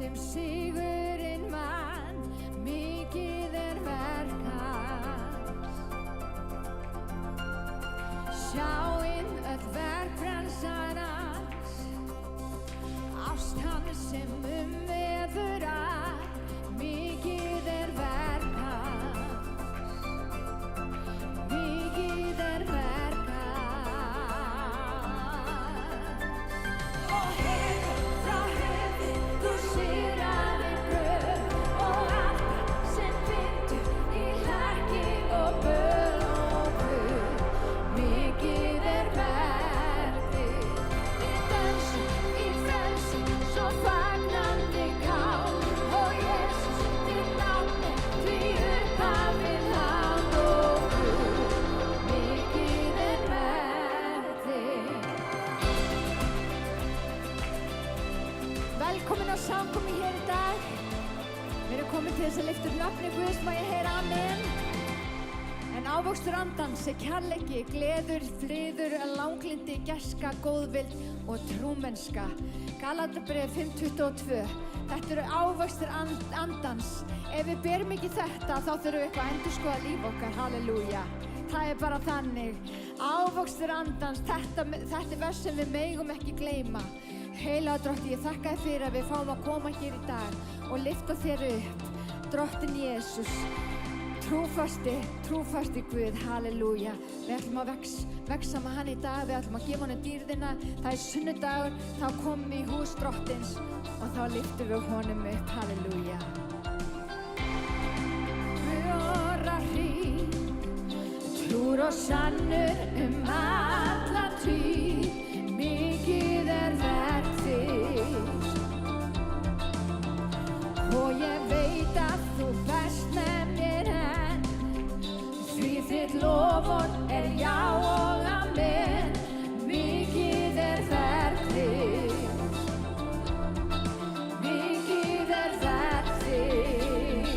sem sigurinn vann, mikið verk hans. Sjáinn öll verk frelsarans, ást hans sem veður að, mikið verk hans, mikið verk hans. Og hefur frá höfði þú sigraðir gröf og allt sem bindur í hlekki og böl og guð, mikið verk þitt. Við dönsum í frelsi svo fagnandi kál og Jesús þitt nafn er því upphafið hann og Guð, mikið verk þitt. Velkomin á samkomu hér í dag. Við erum komin til þess að lyfta upp nafni Guðs, má ég heyra amen. En ávöxtur andans er kærleiki, gleður, friður, langlyndi, gæska, góðvild og trúmennska. Galaterbréf 5:22. Þetta eru ávöxtur andans. Ef við berum ekki þetta, þá þurfum við eitthvað að endurskoða líf okkar. Halleluja. Það er bara þannig. Ávöxtur andans, þetta er vers sem við megum ekki gleyma. Heilaga Drottinn, ég þakka þér fyrir að við fáum að koma hér í dag og lyfta þér upp. Drottinn Jesús, trúfasti Guð, halleluja. Við ætlum að vexa með hann í dag, við ætlum að gefa honum dýrðina. Það er sunnudagur, þá komum við í hús Drottins og þá lyftum við honum upp, halleluja. Röra hríð, trúr og sannur alla tíð, mikið verk þitt. Og ég veit að þú berst með mér enn, því þitt loforð er já og amen, mikið verk þitt, mikið verk þitt.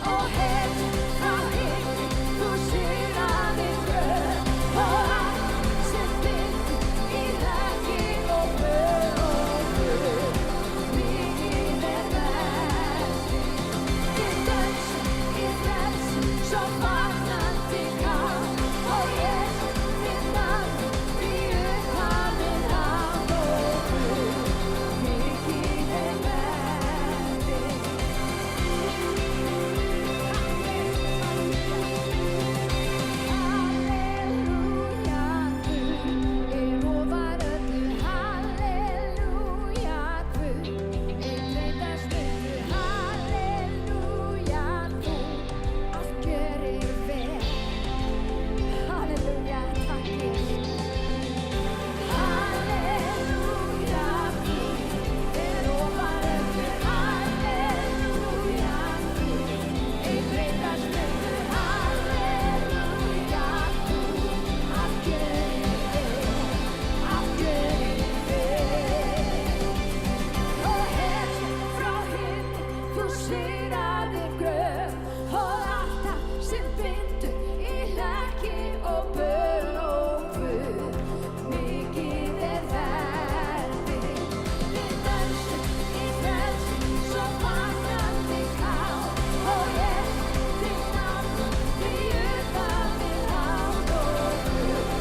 Og hefur frá hitt þú sigraðir gröf og allt sem bindur í hlekki og böl og guð, mikið verk þitt. Við dönsum í frelsi svo fagnandi kál og Jesús þitt nafn því upphafið hann og Guð, mikið verk þitt. Halleluja, Guð, ég lofar öllu. Halleluja, Guð, ég breytast öllu. Halleluja, þú allt gjörir vel. Halleluja, takk Jesús. Halleluja, Guð, ég lofar öllu. Halleluja, Guð, ég breytast öllu. Halleluja, þú allt gjörir vel, allt gjörir vel. Og hefur frá himni þú sigraðir gröf og allt það sem bindur í hlekki og böl og guð, mikið verk þitt. Við dönsum í frelsi svo fagnandi kál og Jesús þitt nafn því upphafið hann og Guð,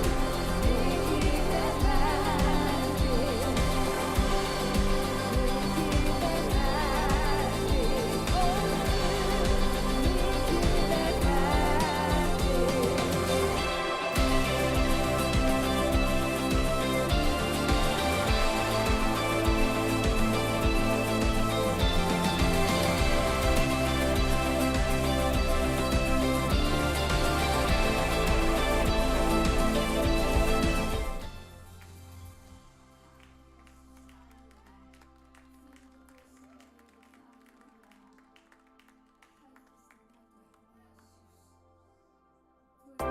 mikið verk þitt, mikið verk þitt, ó Guð, mikið verk þitt.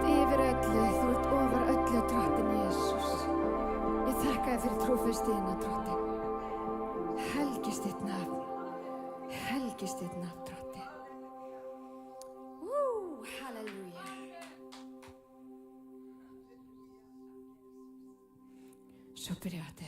Yfir öllu, þú ert ofar öllu, Drottinn Jesús. Ég þakka þér fyrir trúfestina, Drottinn. Helgist þitt nafn, Drottinn. Halleluja. Svo byrja þetta.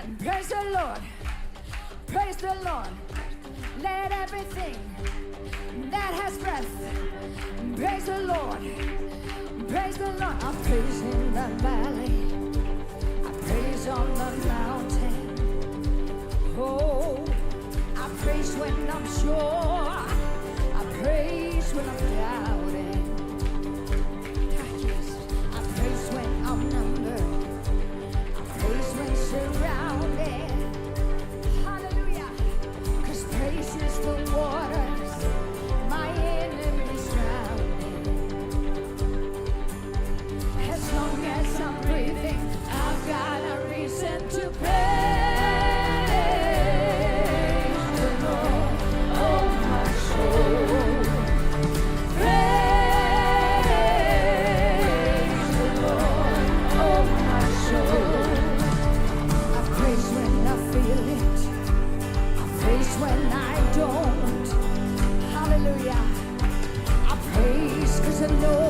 again. Praise the Lord. Praise the Lord. Let everything that has breath praise the Lord. Praise the Lord. I praise in the valley. I praise on the mountain. Oh, I praise when I'm sure. I praise when I'm doubting. Yes, I praise when I'm numbered. I praise when surrounded. Hallelujah. 'Cause praise is the waters my enemies drowning. As long as I'm breathing, I've got a reason to praise the Lord, oh my soul. Praise the Lord, oh my soul. I praise when I feel it. I praise when I don't. Hallelujah. I praise 'cause I know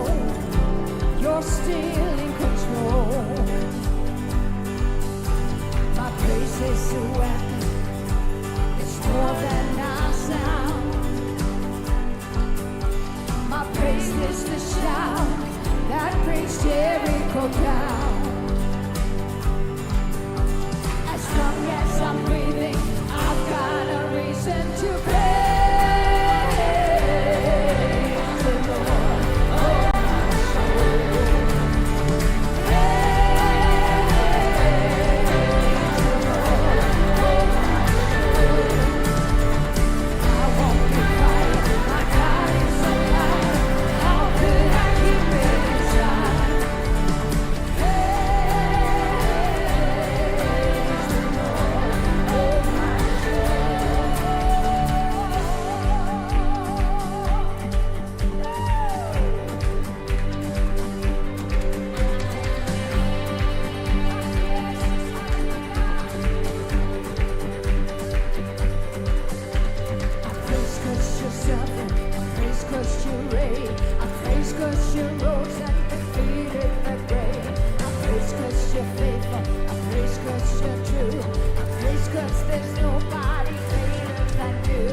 you're still in control. My praise is a weapon. It's more than a sound. My praise is the shout that brings Jericho down. As long as I'm breathing, I've got a reason to praise the Lord, oh my soul. Praise the Lord, oh my soul. I won't be quiet, my God is alive. How could I keep it inside? Praise the Lord, oh my I praise 'cause you're sovereign. I praise 'cause you reign. I praise 'cause you rose and defeated the grave. I praise 'cause you're faithful. I praise 'cause you're true. I praise 'cause there's nobody greater than you.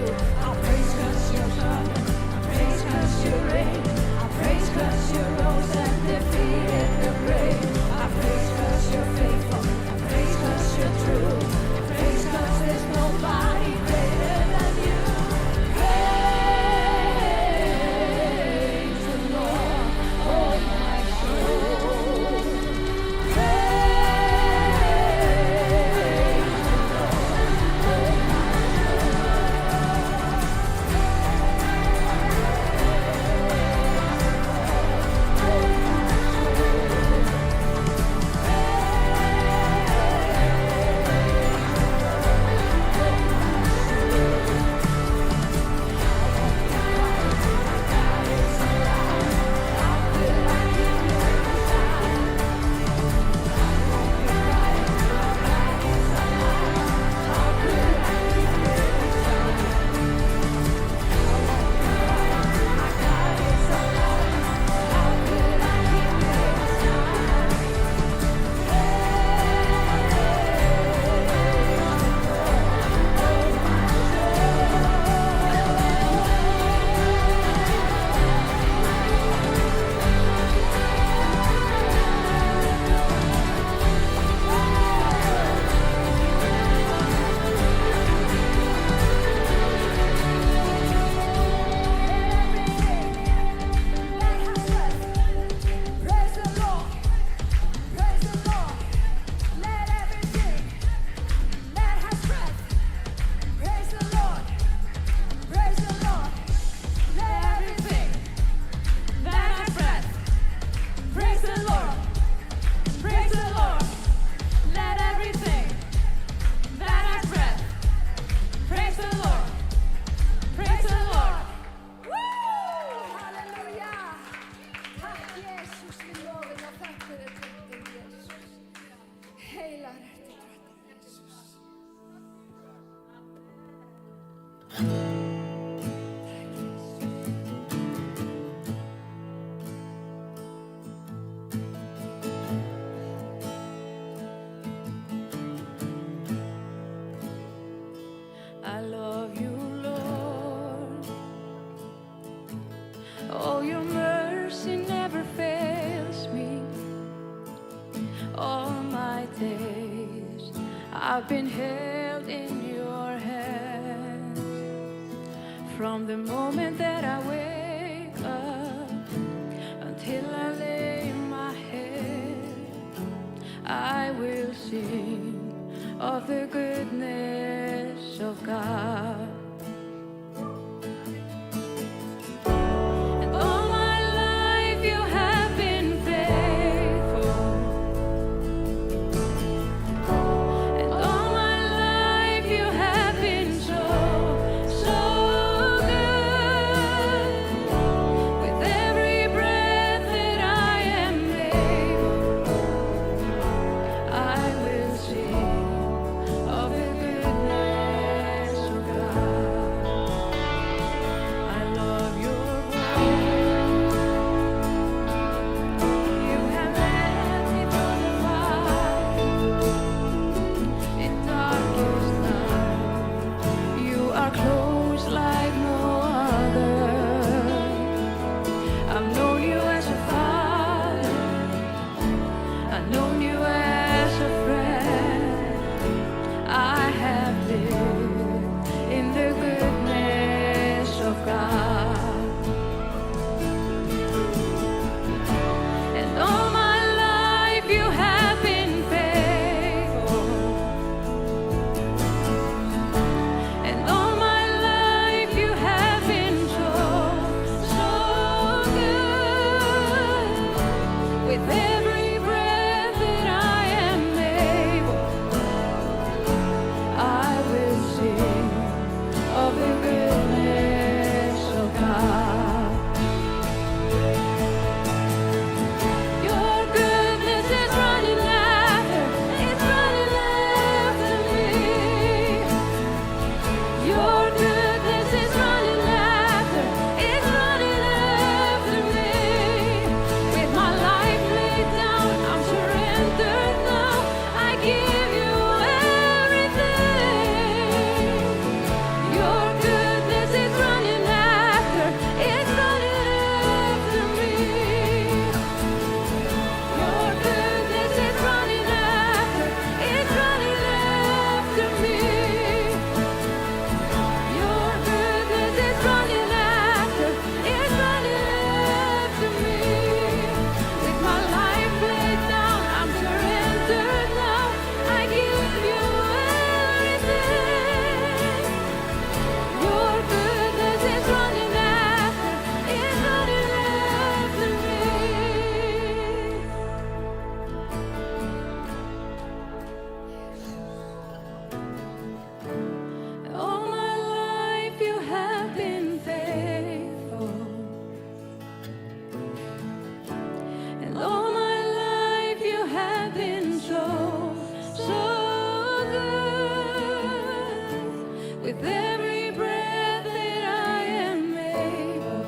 I praise 'cause you're sovereign. I praise 'cause you reign. I praise 'cause you rose and defeated the grave. I praise 'cause you're faithful. I praise 'cause you're true. I praise 'cause there's nobody greater than you. Praise the Lord, oh my soul. Praise the Lord, oh my I love you, Lord. Oh, your mercy never fails me. All my days I've been held in your hands. From the moment that I wake up until I lay my head, I will sing of the goodness of God. And all my life you have been faithful. And all my life you have been so, so good. With every breath that I am able, I will sing of the goodness of God. I love your voice. You have led me through the fire in darkest night. You are close like no other. I've known you as a father. I've known you as a friend. I have lived in the goodness of God. And all my life you have been faithful. And all my life you have been so, so good. With every breath that I am able, I will sing of the goodness of God. Your goodness is running after, it's running after me. Your goodness is running after, it's running after me. With my life laid down, I'm surrendered now. I give you everything. Your goodness is running after, it's running after me. Your goodness is running after, it's running after me. Your goodness is running after, it's running after me. With my life laid down, I'm surrendered now. I give you everything. Your goodness is running after, it's running after me. All my life you have been faithful. And all my life you have been so, so good. With every breath that I am able,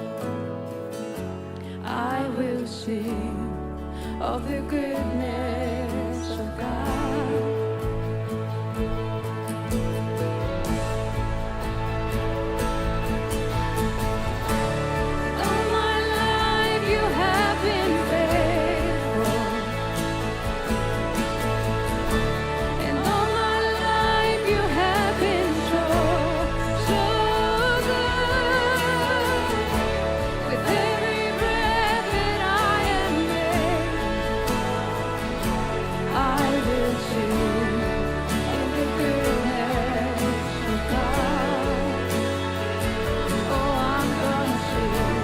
I will sing of the goodness of God. All my life you have been faithful. And all my life you have been so, so good. With every breath that I am able, I will sing of the goodness of God. Oh, I'm gonna sing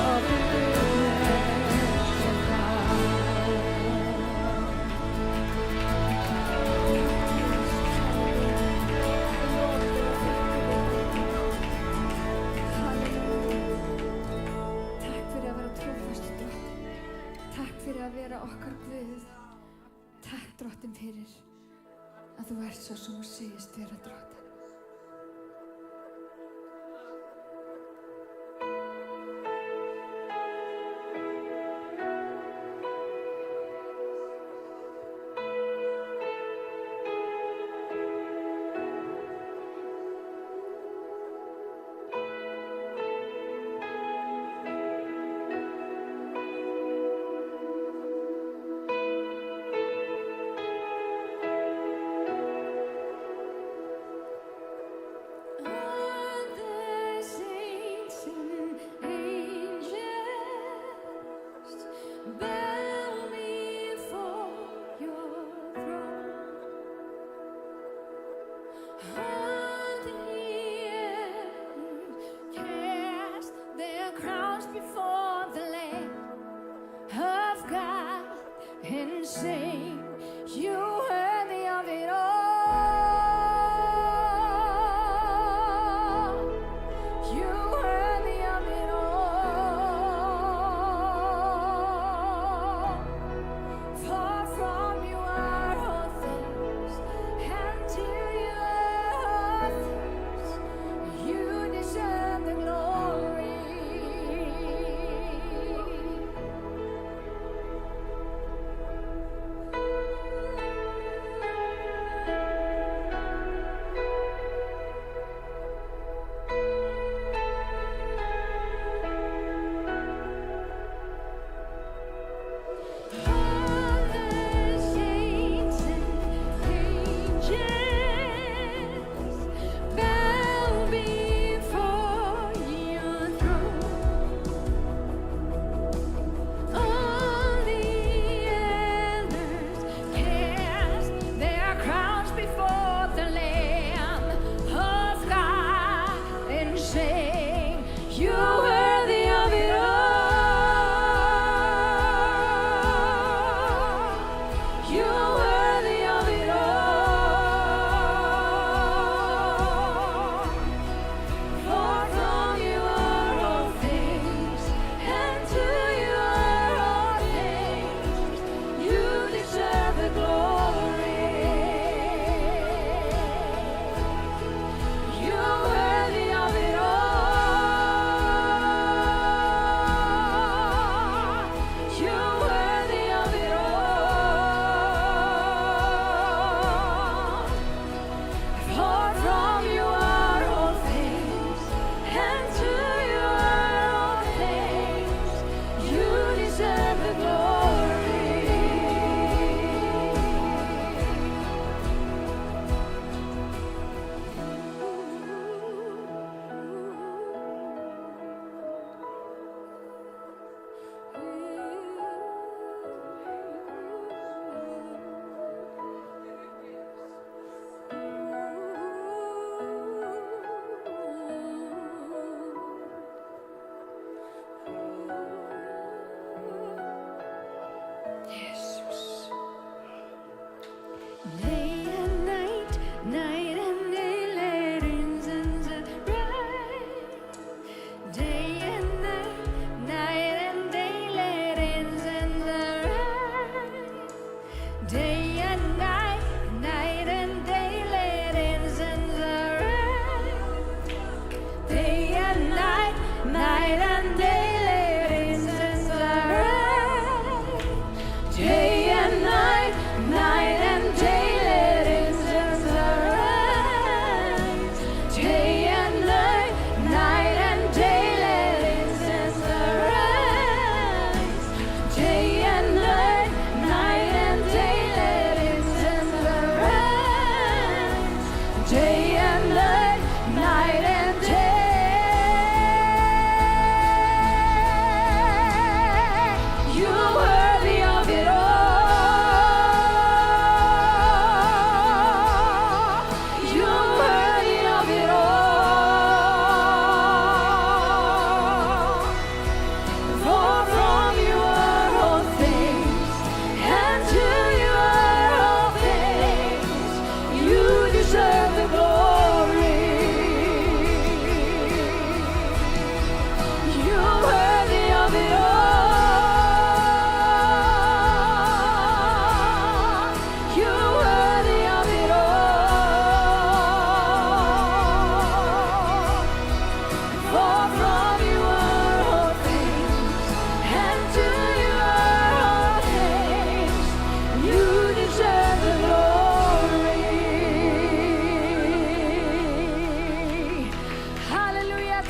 of the goodness of God. Takk fyrir að vera trúfastur Drottinn. Takk fyrir að vera okkar Guð. Takk Drottinn fyrir að þú ert svo sem þú segist vera Drottinn.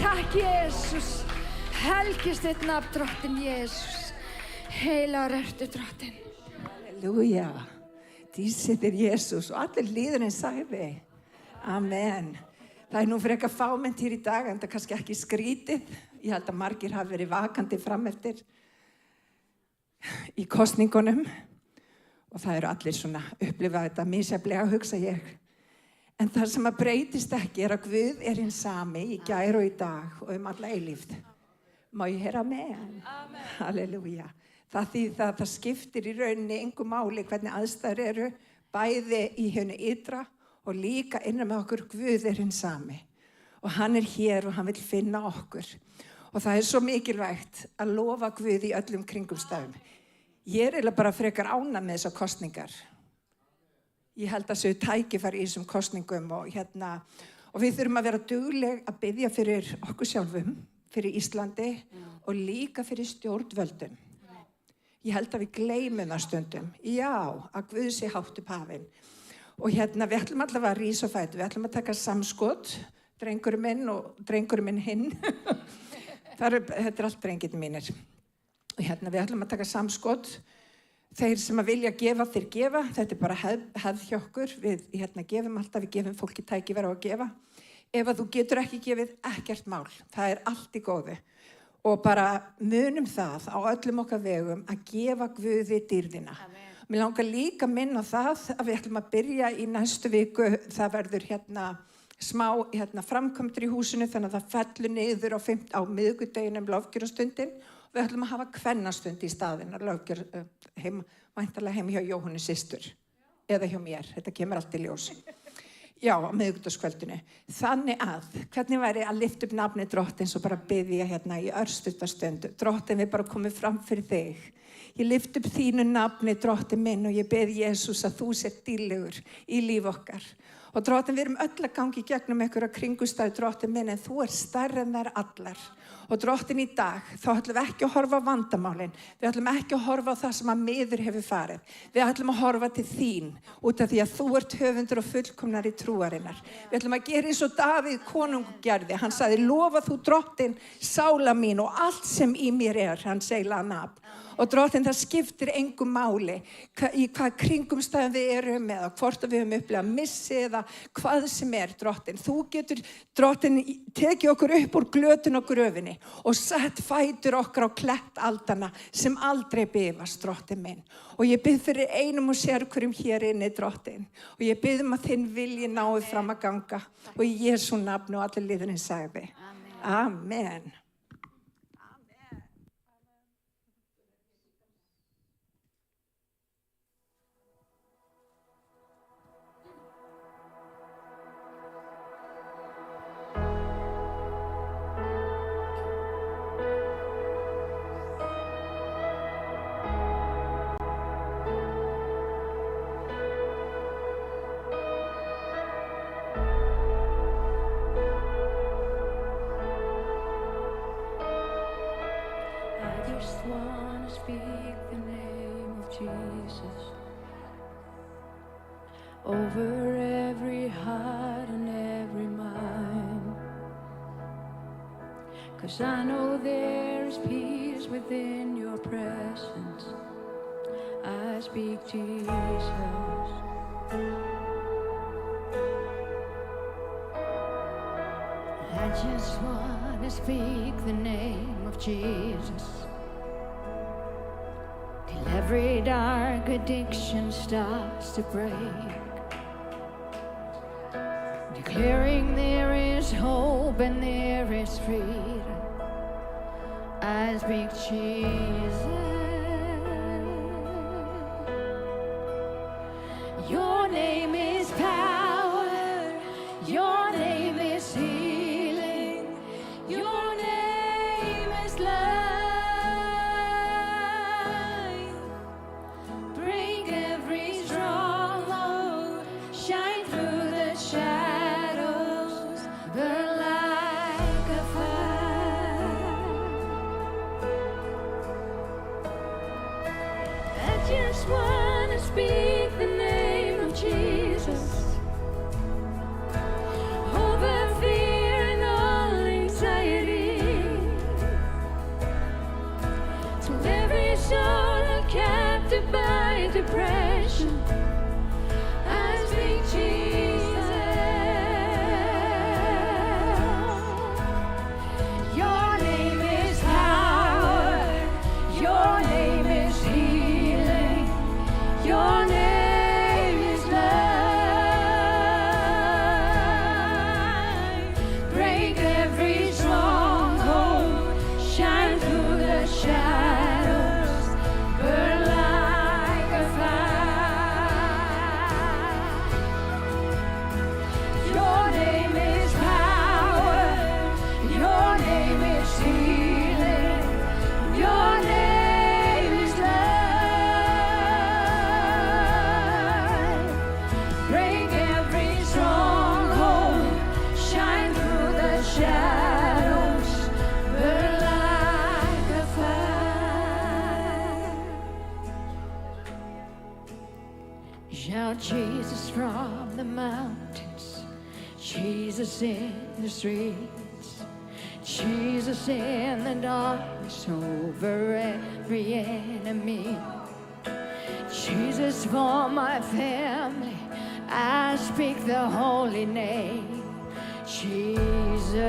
Takk, Jesús. Helgist þitt nafn, Drottinn Jesús. Heilagur ertu, Drottinn. Halleluja. Dísið Jesús og allir líðurinn sagði. Amen. Það nú frekar fámennt hér í dag, en það kannski ekki skrítið. Ég held að margir hafi verið vakandi fram eftir í kosningunum og það eru allir svona upplifað þetta misjafnlega, hugsa ég. En það sem að breytist ekki að Guð hinn sami í gær og í dag og alla eilífð. Má ég heyra amen? Amen. Halleluja. Það þýðir að það skiptir í rauninni engu máli hvernig aðstæður eru, bæði í hinu ytra og líka innan með okkur. Guð hinn sami og hann hér og hann vill finna okkur. Og það svo mikilvægt að lofa Guð í öllum kringumstæðum. Ég eiginlega bara frekar ánægð með þessar kosningar. Ég held að séu tækifæri í þessum kosningum og við þurfum að vera dugleg að biðja fyrir okkur sjálfum, fyrir Íslandi og líka fyrir stjórnvöldum. Ég held að við gleymum það stundum. Já, að Guð sé hátt upp hafinn. Og við ætlum allavega að rísa á fætur. Við ætlum að taka samskot, drengurinn minn og drengurinn minn hinn. Þetta allt drengirnir mínir. Og við ætlum að taka samskot. Þeir sem að vilja gefa, þeir gefa. Þetta bara hefð hjá okkur. Við gefum alltaf, við gefum fólki tækifæri á að gefa. Ef að þú getur ekki gefið, ekkert mál. Það allt í góðu. Og bara munum það á öllum okkar vegum að gefa Guði dýrðina. Amen. Mér langar líka að minna það að við ætlum að byrja í næstu viku. Það verður smá framkvæmdir í húsinu þannig að það fellur niður á miðvikudeginum lofgjörastundin. Við ætlum að hafa kvennastund í staðinn væntanlega heim hjá Jóhannu systur eða hjá mér. Þetta kemur allt í ljós. Já, á miðvikudagskvöldinu. Þannig að, hvernig væri að lyfta upp nafni Drottins og bara biðja í örstutta stund. Drottinn, við bara komum fram fyrir þig. Ég lyfti upp þínu nafni, Drottinn minn, og ég bið Jesús að þú sért dýrlegur í líf okkar. Og Drottinn, við erum öll að gangi gegnum einhverja kringumstæður, Drottinn minn, en þú stærri en þær allar. Og Drottinn, í dag, þá ætlum við ekki að horfa á vandamálin. Við ætlum ekki að horfa á það sem að miður hefur farið. Við ætlum að horfa til þín, út af því að þú ert höfundur og fullkomnari trúarinnar. Við ætlum að gera eins og Davíð konungur gerði. Hann sagði, lofa þú Drottinn, sála mín og allt sem í mér hann segla nafn. Og Drottinn, það skiptir engu máli í hvað kringumstæðum við erum eða hvort við höfum upplifað missi eða hvað sem Drottinn. Þú getur, Drottinn, tekið okkur upp úr glötun og gröfinni og sett fætur okkar á klettaldana sem aldrei bifast, Drottinn minn. Og ég bið fyrir einum og sérhverjum hér inni, Drottinn. Og ég bið að þinn vilji nái fram að ganga. Og í Jesú nafni og allir liðurinn sagði. Amen. Over every heart and every mind, 'cause I know there is peace within your presence. I speak Jesus. I just want to speak the name of Jesus till every dark addiction starts to break. Declaring there is hope and there is freedom. I speak Jesus. Your name is power. Your name is healing. Your name is life. Break every stronghold. Shine through the shadows. Burn like a fire. I just want to speak the name of Jesus over fear and all anxiety. Jesus in the streets, Jesus in the darkness over every enemy, Jesus for my family. I speak the holy name, Jesus.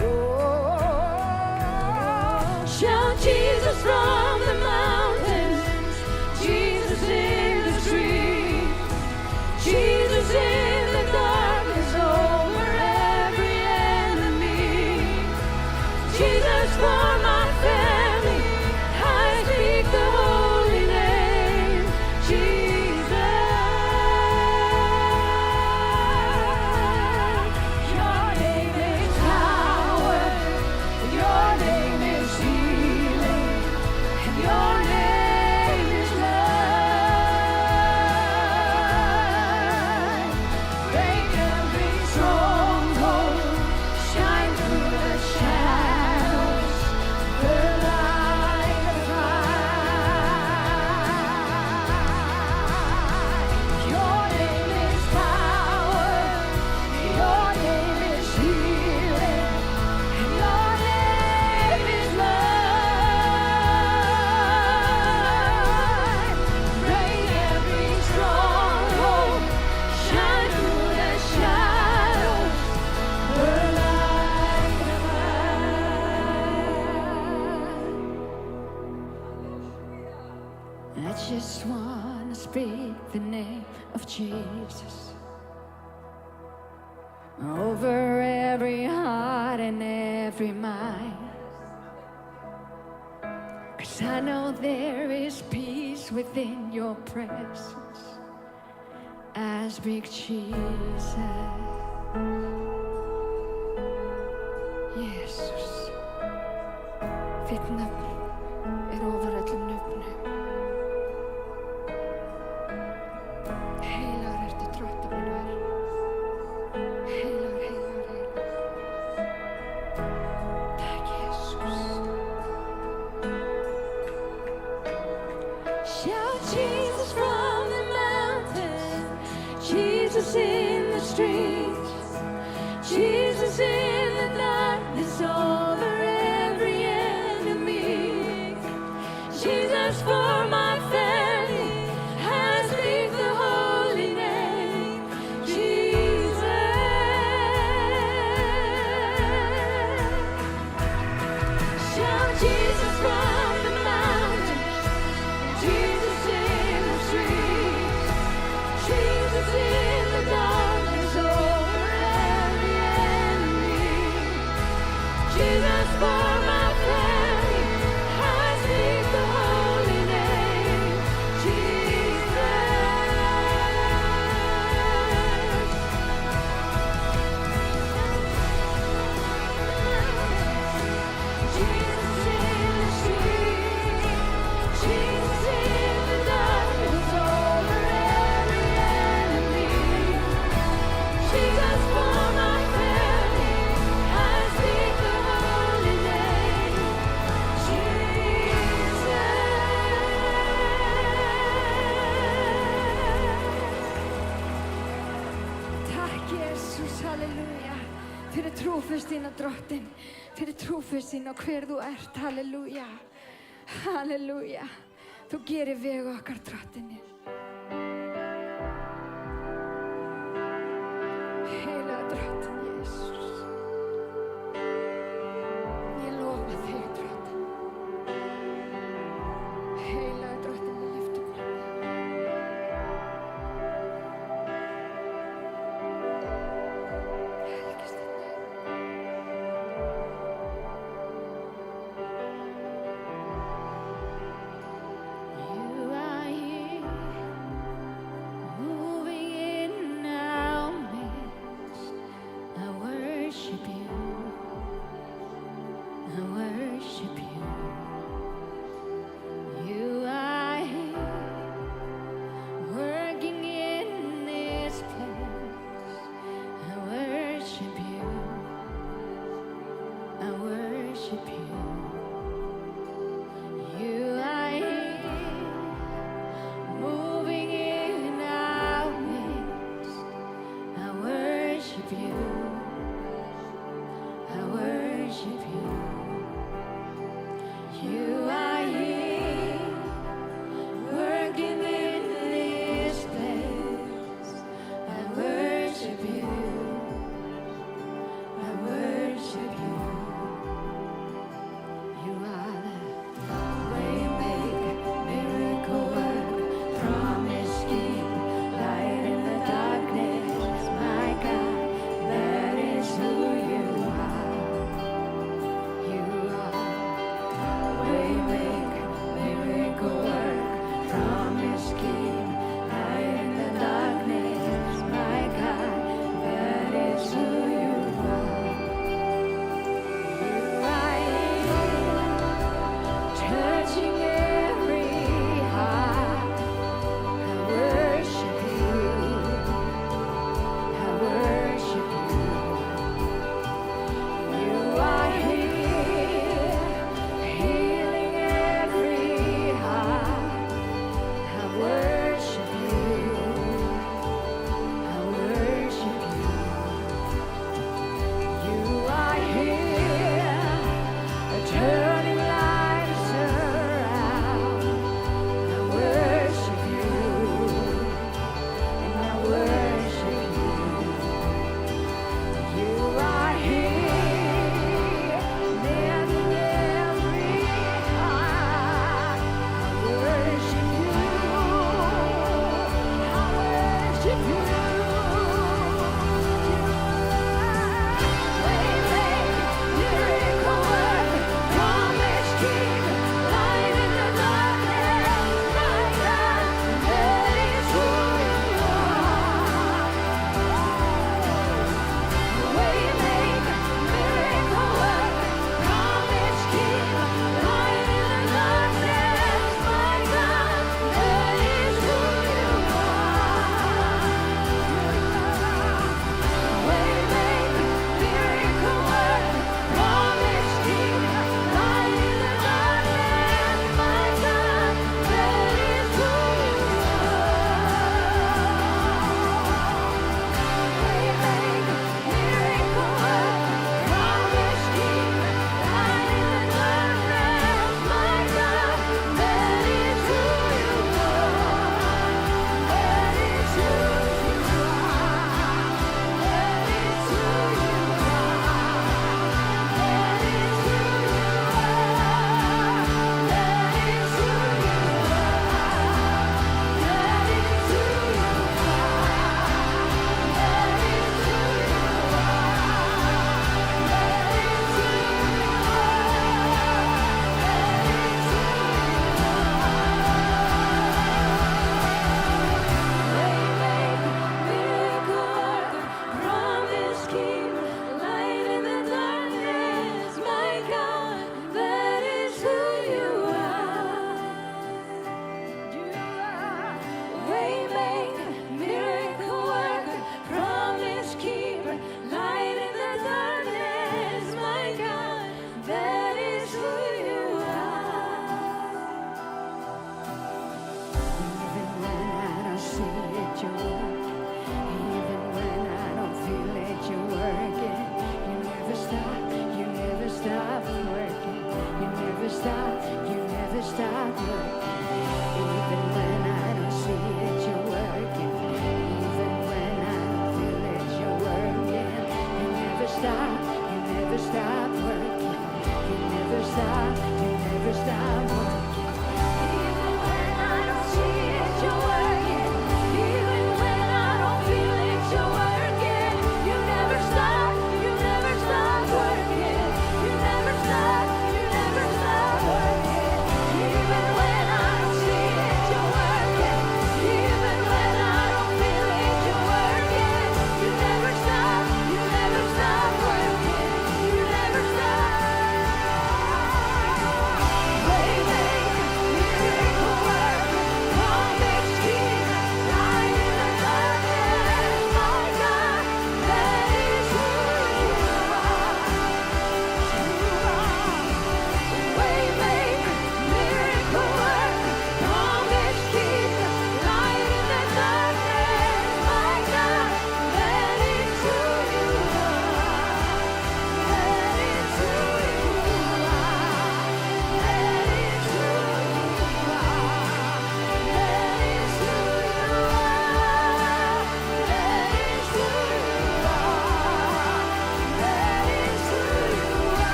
Oh, shout Jesus from the mountains, Jesus in the street, Jesus in the darkness over every enemy, Jesus for my family. I speak the holy name, Jesus. Your name is power, your name is healing, and your name is light. Break every stronghold, shine through the shadows, burn like a fire. Your name is power, your name is healing, and your name is light. Break every stronghold, shine through the shadows, burn like a fire. I just wanna speak the name of Jesus over every heart and every mind, 'cause I know there is peace within your presence. I speak Jesus. Jesus, þitt nafn over öllum nöfnum. Heilagur ertu drottinn minn var. Heilagur, heilagur, heilagur. Takk, Jesus. Shout Jesus from the mountain, Jesus in the streets, Jesus in the darkness over every enemy, Jesus for my family. I speak the holy name, Jesus. Shout Jesus from the mountains, Jesus in the streets, Jesus in the darkness over every enemy, Jesus for my family. I speak the holy name, Jesus. Jesus in the street, Jesus in the darkness over every enemy, Jesus for my family. I speak the holy name, Jesus. Takk Jesus, halleluja, fyrir trúfest þína drottin, fyrir trúfest þína hver þú ert, halleluja, halleluja. Þú gerir veg okkar drottinni. Heilaga drottin Jesus, ég lofa þig drottin. Heilaga drottin, ég lyfti upp nafnið. Helgist þitt nafn. You are here.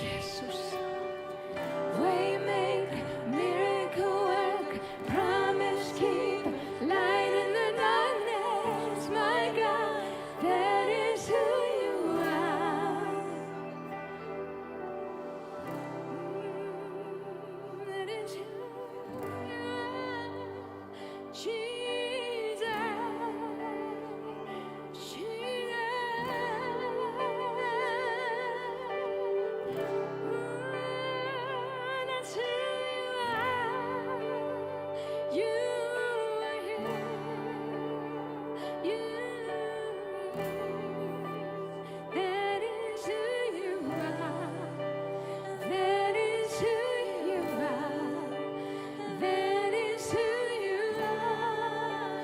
Jesus. Waymaker, miracle work, promise keep, light in the darkness, my God, that is who you are. That is who you are. Jesus, that's who you are. You are here. That is who you are. That is who you are. That is who you are.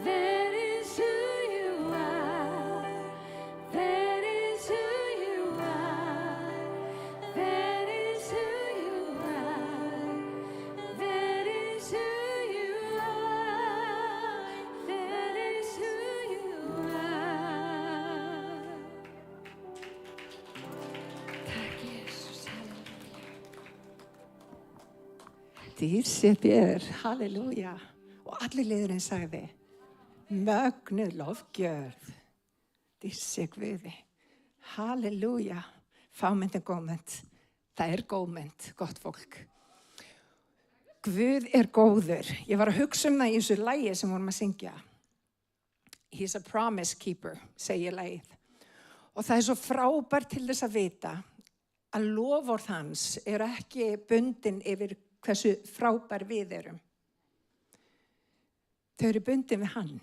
That is who you are. That is who you are. That is who you are. That is who you are. That is who you are. Tack Jesus, halleluja. Dýr sé þér, halleluja. Og allir liðurinn sagði, mögnuð lofgjörð. Dýr sé Guði, halleluja. Fámynd er góðmynd, það er góðmynd, gott fólk. Guð er góður. Ég var að hugsa það í þessu lagi sem vorum að syngja. He's a promise keeper, segir lagið. Og það er svo frábært til þess að vita að loforð hans er ekki bundin yfir hversu frábær við erum. Þau eru bundin við hann.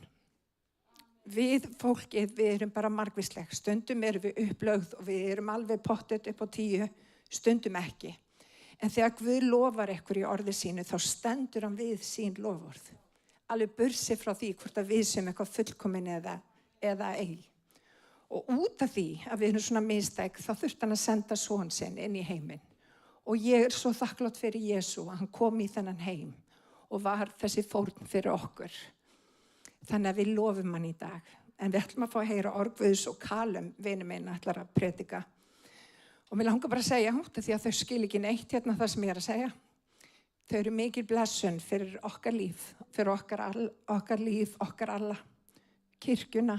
Við fólkið, við erum bara margvísleg. Stundum erum við upplögð og við erum alveg pottet upp á 10, stundum ekki. En þegar Guð lofar ykkur í orði sínu, þá stendur hann við sín loforð. Alveg bursið frá því hvort að við sem eitthvað fullkomin eða ei. Og út af því að við erum svona mistæk, þá þurfti hann að senda son sinn inn í heiminn. Og ég er svo þakklátt fyrir Jesú að hann kom í þennan heim og var þessi fórn fyrir okkur. Þannig að við lofum hann í dag. En við ætlum að fá að heyra Orgvöðs og Kalum, vinur minn, ætlar að predika. Og mér langar bara að segja þetta því að þau skil ekki neitt hérna það sem ég er að segja. Þau eru mikil blessun fyrir okkar líf, fyrir okkar líf, okkar alla, kirkjuna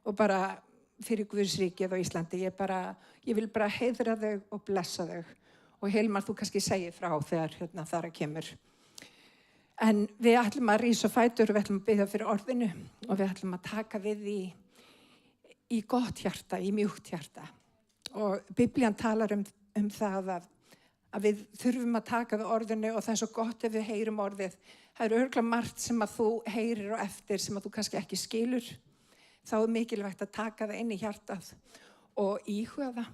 og bara fyrir Guðsríkið á Íslandi. Ég vil bara heiðra þau og blessa þau. Og Hilmar, þú kannski segir frá þegar þar að kemur. En við ætlum að rísa á fætur og við ætlum að biðja fyrir orðinu og við ætlum að taka við í gott hjarta, í mjúkt hjarta. Og Biblían talar það að við þurfum að taka við orðinu og það er svo gott ef við heyrum orðið. Það er örugglega margt sem að þú heyrir og eftir sem að þú kannski ekki skilur. Þá er mikilvægt að taka það inn í hjartað og íhuga það.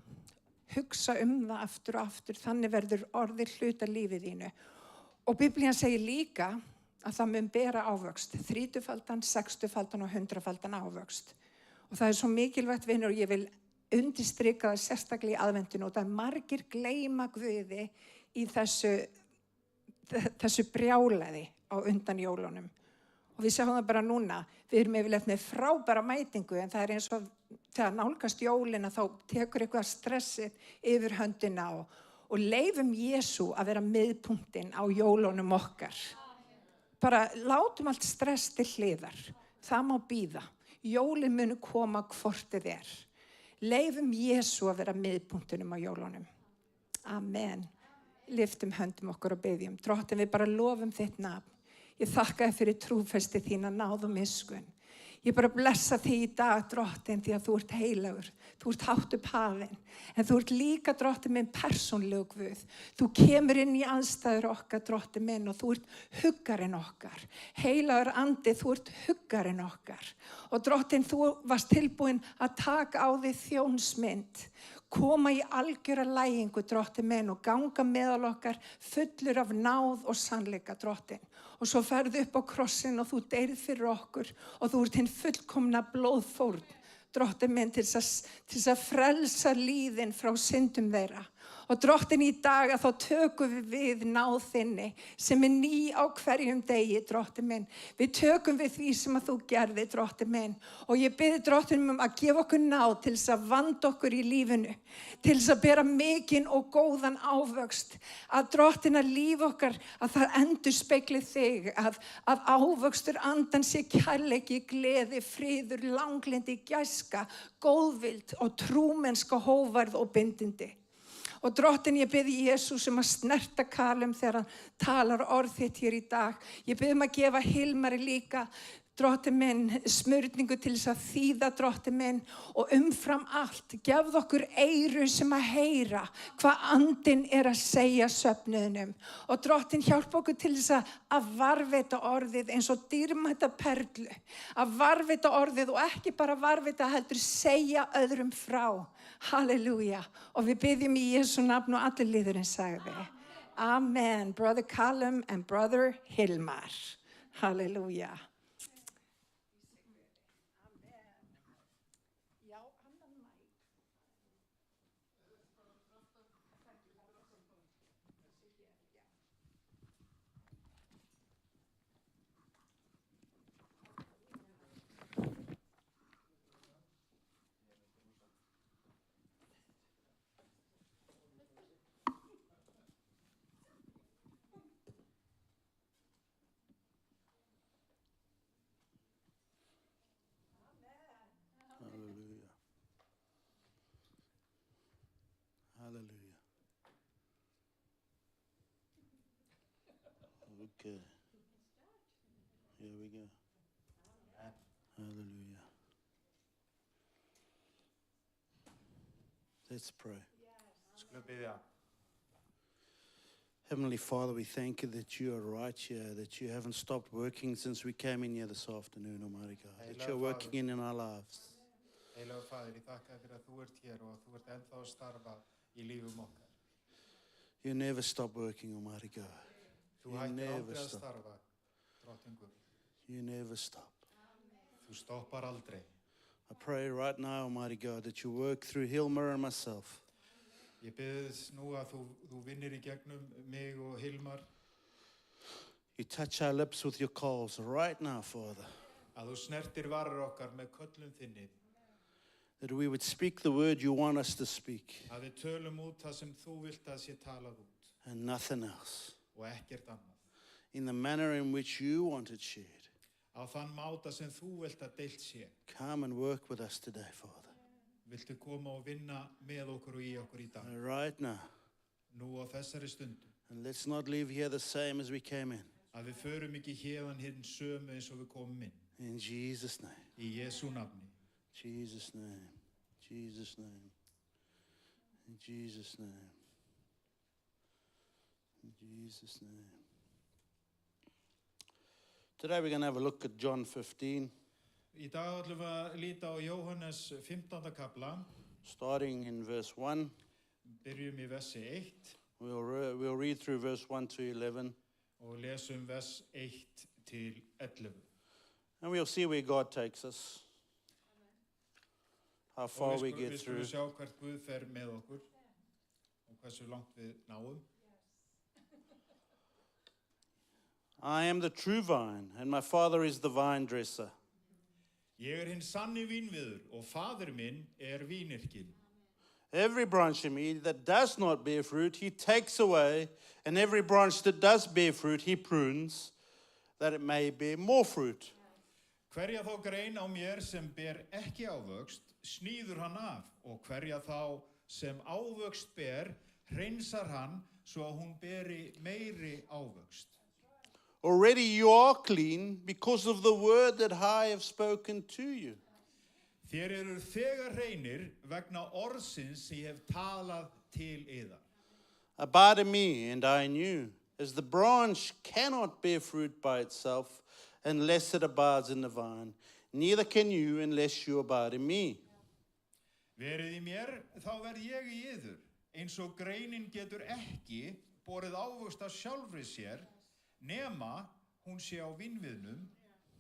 Hugsa það aftur og aftur, þannig verður orðið hluta lífið þínu. Og Biblían segir líka að það mun bera ávöxt, 30-faldan, 60-faldan og 100-faldan ávöxt. Og það er svo mikilvægt, vinur, og ég vil undirstrika það sérstaklega í aðventinu og það er margir gleyma Guði í þessu brjálæði á undan jólunum. Og við sjáum það bara núna, við erum yfirleitt með frábæra mætingu en það er eins og þegar nálgast jólina þá tekur eitthvað stressið yfir höndina og leifum Jesú að vera miðpunktinn á jólunum okkar. Bara látum allt stress til hliðar, það má bíða. Jólin munu koma hvort þið er. Leifum Jesú að vera miðpunktinum á jólunum. Amen. Lyftum höndum okkur og biðjum. Drottin, við bara lofum þitt nafn. Ég þakka þér fyrir trúfesti þína, náð og miskunn. Ég bara blessa þig í dag, drottin, því að þú ert heilagur. Þú ert hátt upp hafinn. En þú ert líka, drottin minn, persónlegu Guð. Þú kemur inn í aðstæður okkar, drottin minn, og þú ert huggarinn okkar. Heilagur andi, þú ert huggarinn okkar. Og drottin, þú varst tilbúin að taka á þig þjónsmynd. Koma í algjöra lægingu, drottin minn, og ganga meðal okkar fullur af náð og sannleika, drottin. Og svo ferðu upp á krossin og þú deyrð fyrir okkur og þú ert hinn fullkomna blóðfórn, drottin minn, til þess að frelsa líðin frá syndum þeirra. Og Og drottin í dag að þá tökum við náð þinni sem ný á hverjum degi, drottin minn. Við tökum við því sem að þú gerði, drottin minn. Og ég bið drottin að gefa okkur náð til þess að vanda okkur í lífinu, til þess að bera mikinn og góðan ávöxt. Að drottin að líf okkar, að það endurspegli þig, að ávöxtur andan sé kærleiki, gleði, friður, langlindi, gæska, góðvild og trúmennska, hóvarð og bindindi. Og drottin, ég bið Jesús að snerta Kalum þegar hann talar orð þitt hér í dag. Ég bið að gefa Hilmari líka, drottin minn, smurningu til þess að þýða, drottin minn, og umfram allt, gefð okkur eyru sem að heyra hvað andinn að segja söfnuðinum. Og drottin, hjálp okkur til þess að varðveita orðið eins og dýrmæta perlu, að varðveita orðið og ekki bara varðveita heldur segja öðrum frá. Halleluja. Og við byggjum í Jesu nafn og allir liðurinn sagði. Amen. Brother Callum and Brother Hilmar. Halleluja. Hallelujah. Okay. Here we go. Hallelujah. Let's pray. Skulum biðja. Heavenly Father, we thank you that you are right here, that you haven't stopped working since we came in here this afternoon, Almighty God, that you're working in our lives. Heilagur Faðir, ég þakka fyrir að þú ert hér og þú ert ennþá að starfa í lífum okkar. You never stop working, Almighty God. Þú hættir aldrei að starfa, Drottinn Guð. You never stop. Þú stoppar aldrei. I pray right now, Almighty God, that you work through Hilmar and myself. Ég biðst nú að þú vinnir í gegnum mig og Hilmar. You touch our lips with your calls right now, Father. Að þú snertir varir okkar með köllun þinni. That we would speak the word you want us to speak. Að við tölum út það sem þú vilt að sé talað út. And nothing else. Og ekkert annað. In the manner in which you want it shared. Á þann máta sem þú vilt að deilt sé. Come and work with us today, Father. Viltu koma og vinna með okkur og í okkur í dag. Right now. Nú á þessari stundu. And let's not leave here the same as we came in. Að við förum ekki héðan hinn sömu eins og við komum inn. In Jesus' name. Í Jesú nafni. Jesus' name. Jesus' name. In Jesus' name. In Jesus' name. Today we're going to have a look at John 15. Í dag ætlum við að líta á Jóhannes 15. kapla. Starting in verse 1. Byrjum í versi 1. We'll read through verse 1 to 11. Og lesum vers 1 til 11. And we'll see where God takes us. How far we get through. Við skulum sjá hvert Guð fer með okkur og hversu langt við náum. I am the true vine, and my Father is the vine dresser. Ég hinn sanni vínviður og faðir minn vínyrkinn. Every branch in me that does not bear fruit, he takes away, and every branch that does bear fruit, he prunes, that it may bear more fruit. Hverja þá grein á mér sem ber ekki ávöxt, sníður hann af, og hverja þá sem ávöxt ber, hreinsar hann svo að hún beri meiri ávöxt. Already you are clean because of the word that I have spoken to you. Þér eru þegar hreinir vegna orðsins sem ég hef talað til yðar. Abide in me, and I in you, as the branch cannot bear fruit by itself unless it abides in the vine, neither can you unless you abide in me. Verið í mér, þá verð ég í yður, eins og greinin getur ekki borið ávöxt af sjálfri sér, nema hún sé á vínviðnum,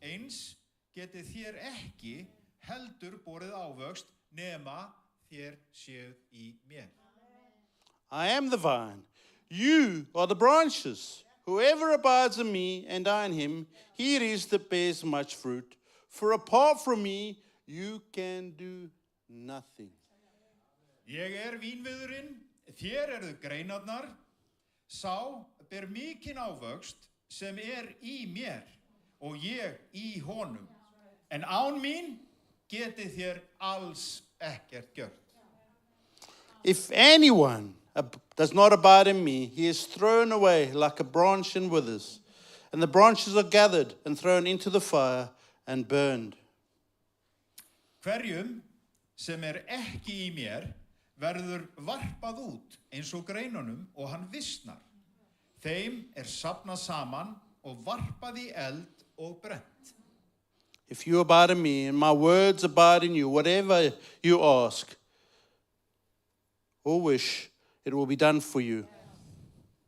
eins getið þér ekki heldur borið ávöxt, nema þér séð í mér. I am the vine. You are the branches. Whoever abides in me and I in him, he it is that bears much fruit. For apart from me, you can do nothing. Ég vínviðurinn, þér eruð greinarnar, sá ber mikinn ávöxt sem í mér og ég í honum. En án mín getið þér alls ekkert gjört. If anyone does not abide in me, he is thrown away like a branch and withers, and the branches are gathered and thrown into the fire and burned. Hverjum sem ekki í mér verður varpað út eins og greinunum og hann visnar. Þeim safnað saman og varpað í eld og brennt. If you abide in me and my words abide in you, whatever you ask or wish, it will be done for you.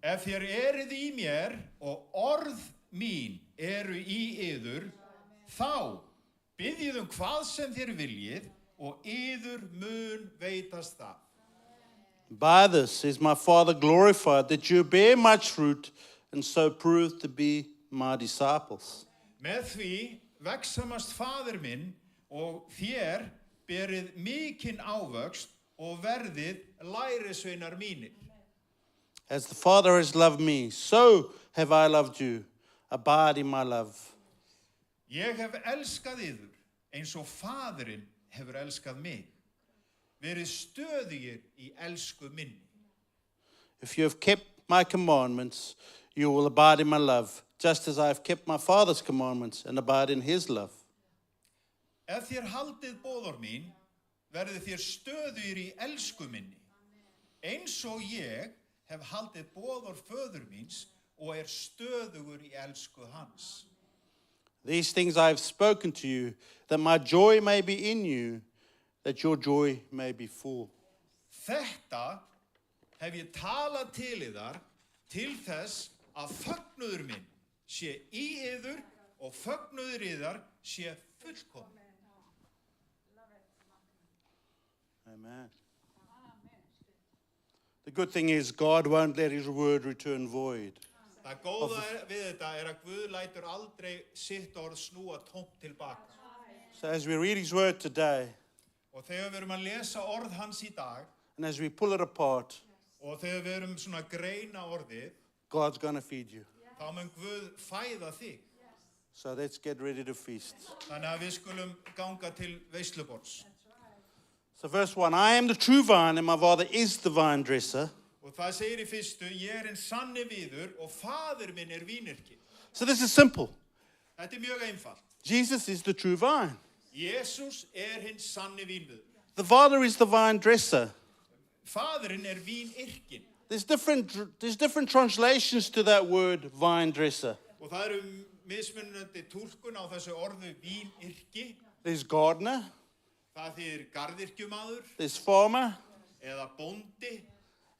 Ef þér eruð í mér og orð mín eru í yður, þá biðjið hvað sem þér viljið og yður mun veitast það. By this is my Father glorified, that you bear much fruit and so prove to be my disciples. Með því vexamast faðir minn og þér berið mikinn ávöxt og verðið lærisveinar mínir. As the Father has loved me, so have I loved you. Abide in my love. Ég hef elskað yður eins og faðirinn hefur elskað mig. Verið stöðugir í elsku minni. If you have kept my commandments, you will abide in my love, just as I have kept my Father's commandments and abide in his love. Ef þér haldið boðorð mín, verðið þér stöðugir í elsku minni. Eins og ég hef haldið boðorð föður míns og stöðugur í elsku hans. These things I have spoken to you, that my joy may be in you, that your joy may be full. Þetta hef ég talað til yðar til þess að fögnuður minn sé í yður og fögnuður yðar sé fullkominn. Amen. The good thing is God won't let his word return void. Það góða við þetta að Guð lætur aldrei sitt orð snúa tómt tilbaka. So as we read his word today, Og þegar við erum að lesa orð hans í dag, and as we pull it apart, og þegar við erum svona að greina orðið, God's going to feed you. þá mun Guð fæða þig. So let's get ready to feast. Þannig að við skulum ganga til veisluborðs. So verse 1, I am the true vine and my Father is the vine dresser. Og það segir í fyrstu, ég hinn sanni víður og faðir minn vínyrki. So this is simple. Þetta mjög einfalt. Jesus is the true vine. Jesús hinn sanni vínviður. The Father is the vine dresser. Faðirinn vínyrkin. There's different translations to that word, vine dresser. Og það eru mismunandi túlkun á þessu orðu vínyrki. There's gardener, Það þýðir garðyrkjumaður there's farmer, eða bóndi.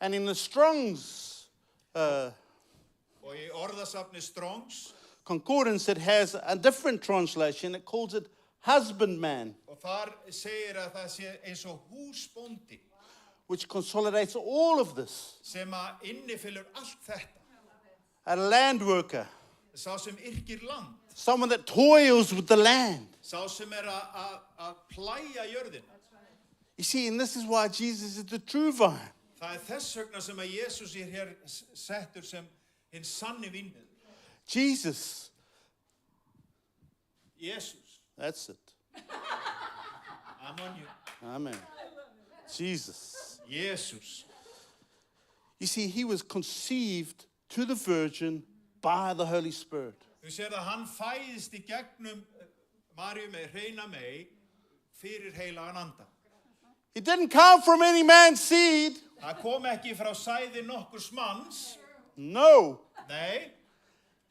and in the Strong's Og í orðasafni Strongs, concordance, it has a different translation. It calls it husbandman, og þar segir að það sé eins og húsbóndi which consolidates all of this. sem að innifylur allt þetta. A land worker, Sá sem yrkir land, someone that toils with the land. sá sem að plæja jörðina. You see, and this is why Jesus is the true vine. Það þess vegna sem að Jesús hér settur sem hinn sanni vínviður. Jesus, Jesús, that's it. I'm on you. Amen. Jesus. Jesús. You see, he was conceived to the virgin by the Holy Spirit. Þú sér að hann fæðist í gegnum Maríu hreina mey fyrir heilagan anda. He didn't come from any man's seed. Það kom ekki frá sæði nokkurs manns. No. Nei,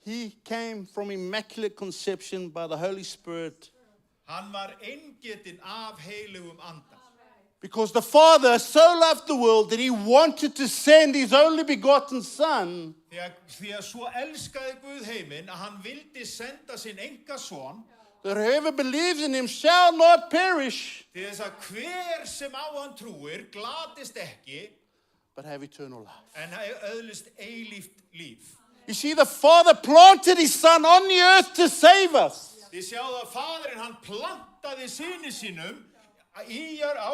He came from immaculate conception by the Holy Spirit. hann var eingetinn af heilugum anda. Because the Father so loved the world that he wanted to send his only begotten Son, Því að svo elskaði Guð heiminn að hann vildi senda sinn engason that whoever believes in him shall not perish, til þess að hver sem á hann trúir glatist ekki, but have eternal life. en öðlist eilíft líf. You see, the Father planted his Son on the earth to save us. Þið sjáðu að Faðirinn, hann plantaði syni sínum á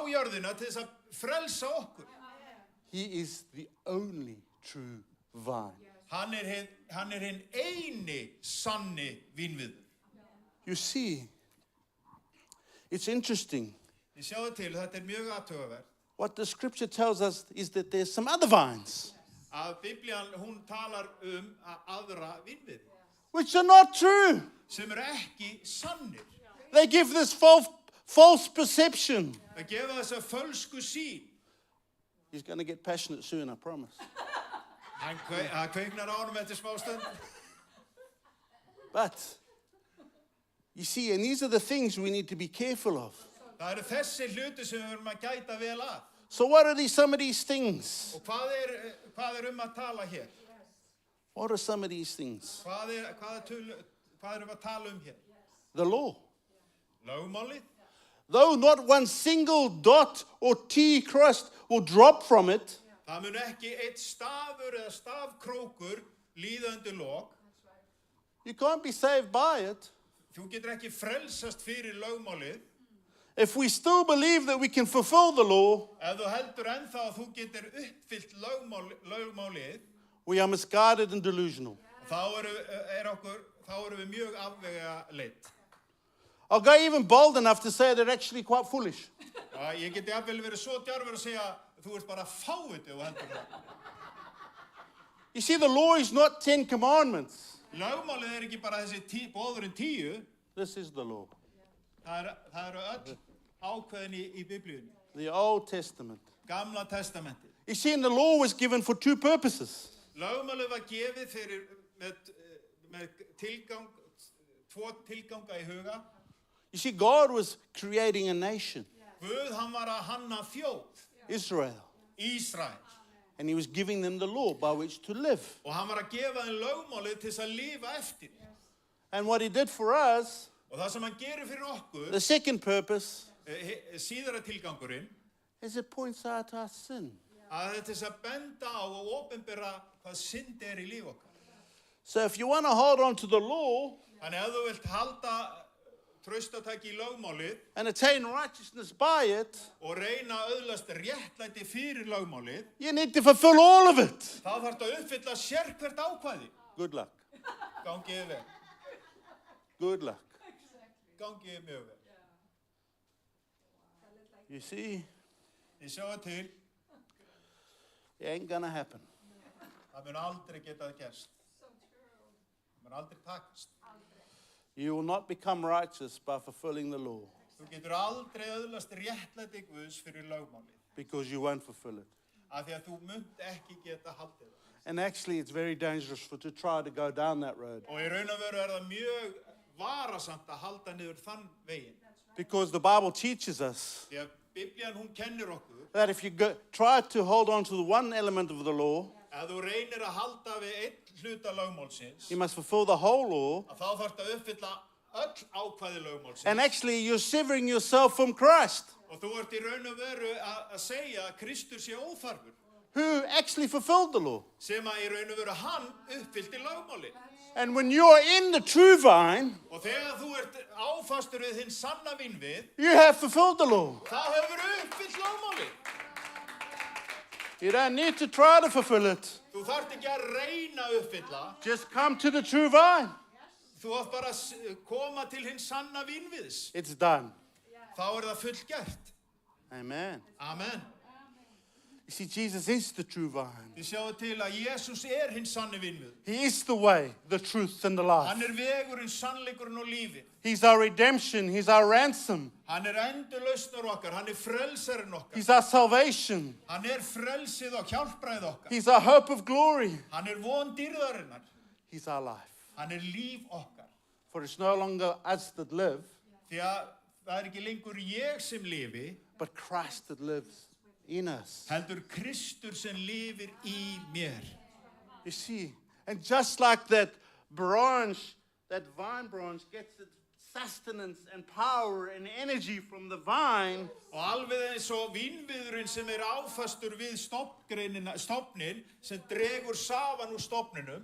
jörðina til þess að frelsa okkur. He is the only true vine. Hann hinn eini sanni vínviður. You see, it's interesting. Þið sjáðu til, þetta mjög athugavert, What the scripture tells us is that there's some other vines að Biblían, hún talar aðra vínviði, which are not true. sem ekki sannir. They give this false perception. Það gefa þessa fölsku sýn. He's going to get passionate soon, I promise. Hann kveiknar á honum eftir smástund. But, you see, and these are the things we need to be careful of. Það eru þessi hluti sem við verðum að gæta vel að. So what are some of these things? Og hvað að tala hér? What are some of these things? Hvað erum við að tala hér? The law. Lögmálið. Though not one single dot or T crust will drop from it, Það mun ekki eitt stafur eða stafkrókur líða undir lok. you can't be saved by it. Þú getur ekki frelsast fyrir lögmálið. If we still believe that we can fulfill the law, Ef þú heldur ennþá að þú getur uppfyllt lögmálið, we are misguided and delusional. þá erum við mjög afvega leitt. I'll go even bold enough to say they're actually quite foolish. Ég geti jafnvel verið svo djarfur að segja þú ert bara fáviti og heldur það. You see, the law is not 10 commandments. Lögmálið ekki bara þessi boðurinn 10. This is the law. Það eru öll ákveðin í Biblíunni. The Old Testament. Gamla testamenti. You see, and the law was given for two purposes. Lögmálið var gefið með tvo tilganga í huga. You see, God was creating a nation, Guð, hann var að hanna þjóð, Israel, Ísrael. and he was giving them the law by which to live. Og hann var að gefa þeim lögmálið til þess að lifa eftir. And what he did for us, Og það sem hann gerir fyrir okkur, the second purpose, síðara tilgangurinn, is it points out our sin. að þetta er til að benda á og opinbera hvað synd í líf okkar. So if you want to hold on to the law Þannig ef þú vilt halda traustataki í lögmálið and attain righteousness by it, og reyna að öðlast réttlæti fyrir lögmálið, you need to fulfill all of it. þá þarftu að uppfylla sérhvert ákvæði. Good luck. Gangið vel. Good luck. Gangið mjög vel. You see, Þið sjáu til, it ain't going to happen. það mun aldrei getað gerst. Það mun aldrei takast. You will not become righteous by fulfilling the law Þú getur aldrei öðlast réttlæti Guðs fyrir lögmálið. because you won't fulfill it. Af því að þú munt ekki geta haldið það. And actually, it's very dangerous to try to go down that road Og í raun og veru það mjög varasamt að halda niður þann veginn. because the Bible teaches us Því að Biblían, hún kennir okkur, that if you try to hold on to the one element of the law, að þú reynir að halda við einn hluta lögmálsins, you must fulfill the whole law. að þá þarftu að uppfylla öll ákvæði lögmálsins. And actually, you're severing yourself from Christ, Og þú ert í raun og veru að segja að Kristur sé óþarfur, who actually fulfilled the law. sem að í raun og veru hann uppfyllti lögmálið. And when you're in the true vine, Og þegar þú ert áfastur við hinn sanna vínvið, you have fulfilled the law. þá hefur uppfyllt lögmálið. You don't need to try to fulfill it. Þú þarft ekki að reyna að uppfylla. Just come to the true vine. Þú átt bara að koma til hinn sanna vínviðs. It's done. Þá það fullgert. Amen. Amen. You see, Jesus is the true vine. Þið sjáu til að Jesús hinn sanni vínvið. He is the way, the truth, and the Hann life. vegurinn, sannleikurinn og lífið. He's our redemption. He's our ransom. Hann endurlausnar okkar. Hann frelsarinn okkar. He's our salvation. Hann frelsið og hjálpræð okkar. He's our hope of glory. Hann von dýrðarinnar. He's our life. Hann líf okkar. For it's no longer us that live, Því að það ekki lengur ég sem lifi, but Christ that lives in us. heldur Kristur sem lifir í mér. You see, and just like that branch, that vine branch gets its sustenance and power and energy from the vine, Og alveg eins og vínviðurinn sem áfastur við stofnin sem dregur safann úr stofninum.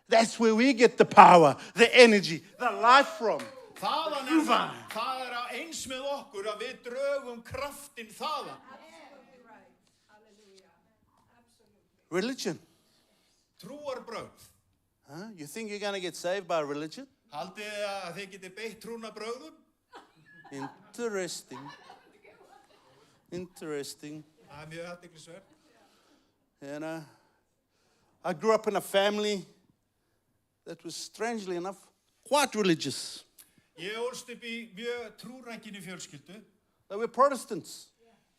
that's where we get the power, the energy, the life from. Þaðan það eins með okkur að við drögum kraftinn þaðan. Religion. Trúarbrögð. Huh? You think you're going to get saved by religion? Haldið þið að þið getið beitt trúnabrögðum? Interesting. Interesting. Það mjög athyglisvert. You know, I grew up in a family that was, strangely enough, quite religious. Ég ólst upp í mjög trúrækinni fjölskyldu. They were Protestants.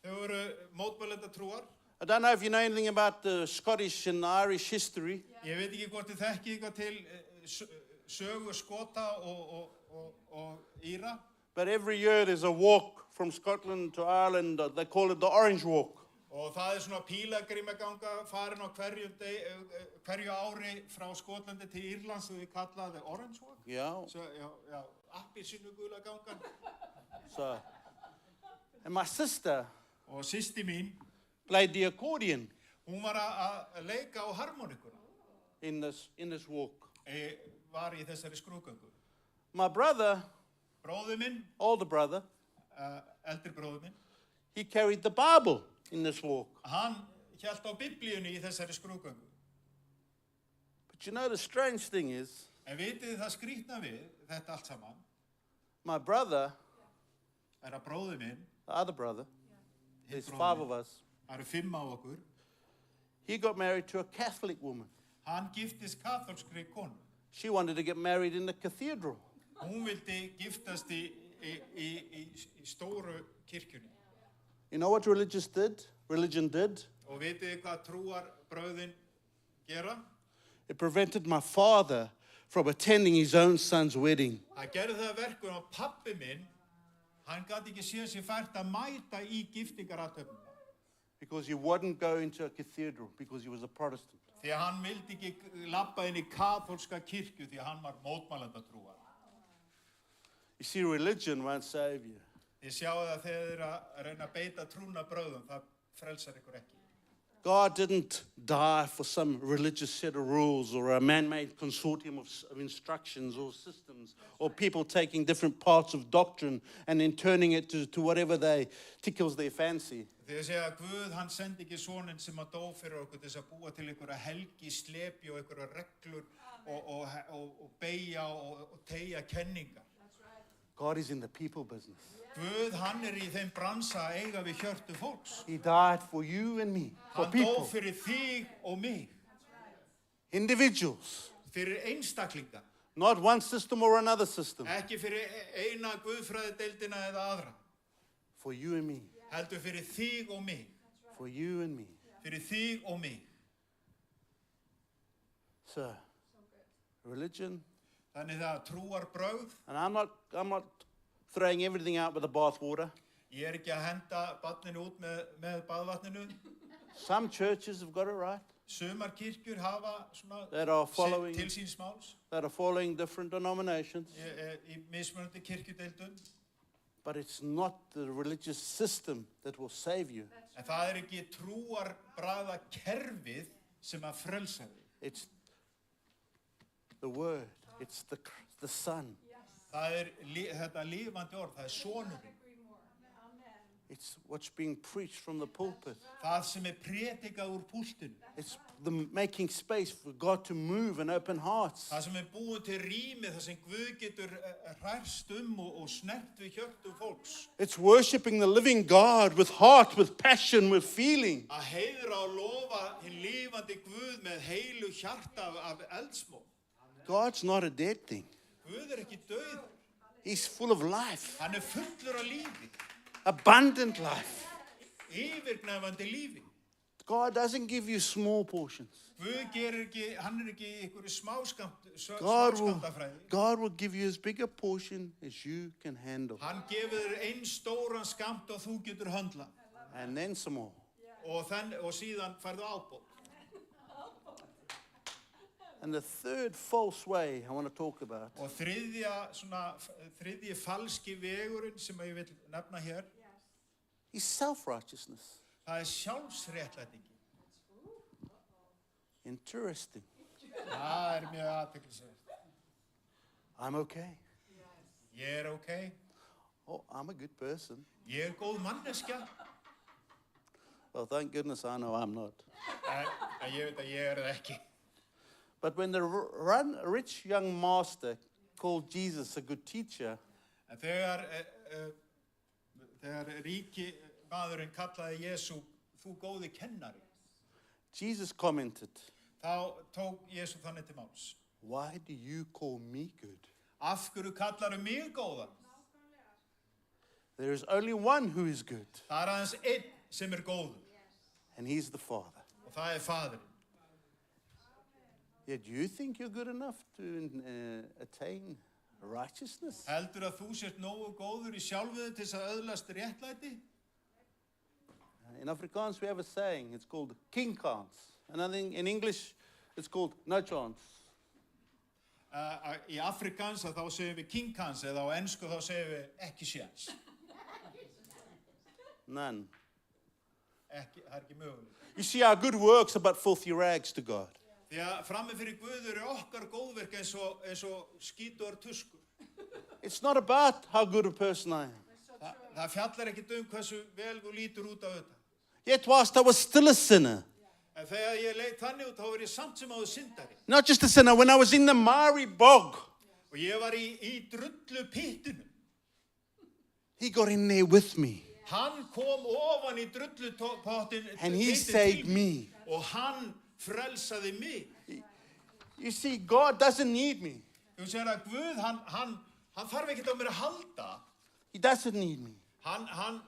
Þau voru mótmælenda trúar. I don't know if you know anything about the Scottish and Irish history. Ég veit ekki hvort þið þekkið eitthvað til sögu Skota og Íra. But every year there's a walk from Scotland to Ireland. They call it the Orange Walk. Og það svona pílagrímaganga farin á hverju ári frá Skotlandi til Írlands og við kallaði Orange Walk. Yeah. So, já, appelsínugula gangan. So, and my sister Og systir mín, played the accordion hún var að leika á harmonikuna. in this walk. Var í þessari skrúðgöngu. My brother, Bróður minn, older brother, eldri bróður minn, he carried the Bible in this walk. hann hélt á biblíunni í þessari skrúðgöngu. But you know the strange thing is, En vitið þið það skrýtna við þetta allt saman? my brother, Að bróður minn, the other brother, there's bróðir 5 minn. of us, það eru 5 af okkur, he got married to a Catholic woman. hann giftist kaþólskri konu. She wanted to get married in the cathedral. Hún vildi giftast í stóru kirkjunni. You know what religion did? Og vitið þið hvað trúarbrögðin gera? It prevented my father from attending his own son's wedding. Það gerði það verkum að pabbi minn, hann gat ekki séð sér fært að mæta í giftingarathöfnina. Because he wouldn't go into a cathedral because he was a Protestant. Því að hann vildi ekki labba inn í kaþólska kirkju því að hann var mótmælendatrúar. You see, religion won't save you. Þið sjáu það þegar þið að reyna að beita trúnabrögðum, það frelsar ykkur ekki. God didn't die for some religious set of rules or a man-made consortium of instructions or systems or people taking different parts of doctrine and then turning it to whatever tickles their fancy. Þegar segja að Guð, hann sendi ekki soninn sem að dó fyrir okkur til þess að búa til einhverja helgi slepi og einhverja reglur og beygja og teygja kenningar. God is in the people business. Guð, hann í þeim bransa að eiga við hjörtu fólks. He died for you and me, for Hann dó people, fyrir þig og mig, individuals, fyrir einstaklinga, not one system or another system, ekki fyrir eina guðfræðideildina eða aðra, for you and me, heldur fyrir þig og mig, for you and me. fyrir þig og mig. So, religion, Þannig það trúarbrögð, and I'm not throwing everything out with the bathwater. ég ekki að henda barninu út með baðvatninu. Some churches have got it right. Sumar kirkjur hafa svona That are following- til síns máls That are following different denominations. í mismunandi kirkjudeildum. But it's not the religious system that will save you. En það ekki trúarbragða kerfið sem að frelsa þig. It's the word. It's the Son. Það þetta lifandi orð, það sonurinn. It's what's being preached from the pulpit. Það sem prédikað úr púltinu. It's the making space for God to move and open hearts. Það sem búið til rými, það sem Guð getur hrærst og snert við hjörtu fólks. It's worshiping the living God with heart, with passion, with feeling. Að heiðra og lofa hinn lifandi Guð með heilu hjarta af eldsmóð. God's not a dead thing. Guð ekki dauður. He's full of life, Hann fullur af lífi, abundant life. yfirgnæfandi lífi. God doesn't give you small portions. Guð ekki, hann ekki einhverju God smáskammtafræði. will give you as big a portion as you can handle. Hann gefur þér einn stóran skammt og þú getur höndla. And then some more. Og síðan færðu ábót. And the third false way I want to talk about Og þriðji falski vegurinn sem ég vil nefna hér, is self-righteousness. það sjálfsréttlætingi. Interesting. Það mjög athyglisvert. I'm okay. Ég okay. Oh, I'm a good person. Ég góð manneskja. Well, thank goodness I know I'm not. En ég veit að ég það ekki. But when the rich young master called Jesus a good teacher, En þegar ríki maðurinn kallaði Jesú, þú góði kennari, Jesus commented, þá tók Jesú þannig til máls. why do you call me good? Af hverju kallarðu mig góðan? There is only one who is good, Það aðeins einn sem góður, and he's the Father. og það faðirinn. Yet you think you're good enough to attain righteousness? Heldur að þú sért nógu góður í sjálfuðu til þess að öðlast réttlæti? In Afrikaans we have a saying, it's called king kans. And I think in English it's called no chance. Í Afrikans þá segjum við king kans, eða á ensku þá segjum við ekki séns. None. Það ekki möguleik. You see, our good works are but filthy rags to God. Því að frammi fyrir Guð okkar góðverk eins og skítugar tuskur. It's not about how good a person I am. Það fjallar ekkert hversu vel þú lítur út á þetta. Yet whilst I was still a sinner, En þegar ég leit þannig út, þá ég samt sem áður syndari. not just a sinner, when I was in the miry bog, Og ég var í drullu pittinum. he got in there with me. Hann kom ofan í drullupottin And he saved me. og hann frelsaði mig. You see, God doesn't need me. Þú segir að Guð, hann þarf ekkert á mér að halda. He doesn't need me.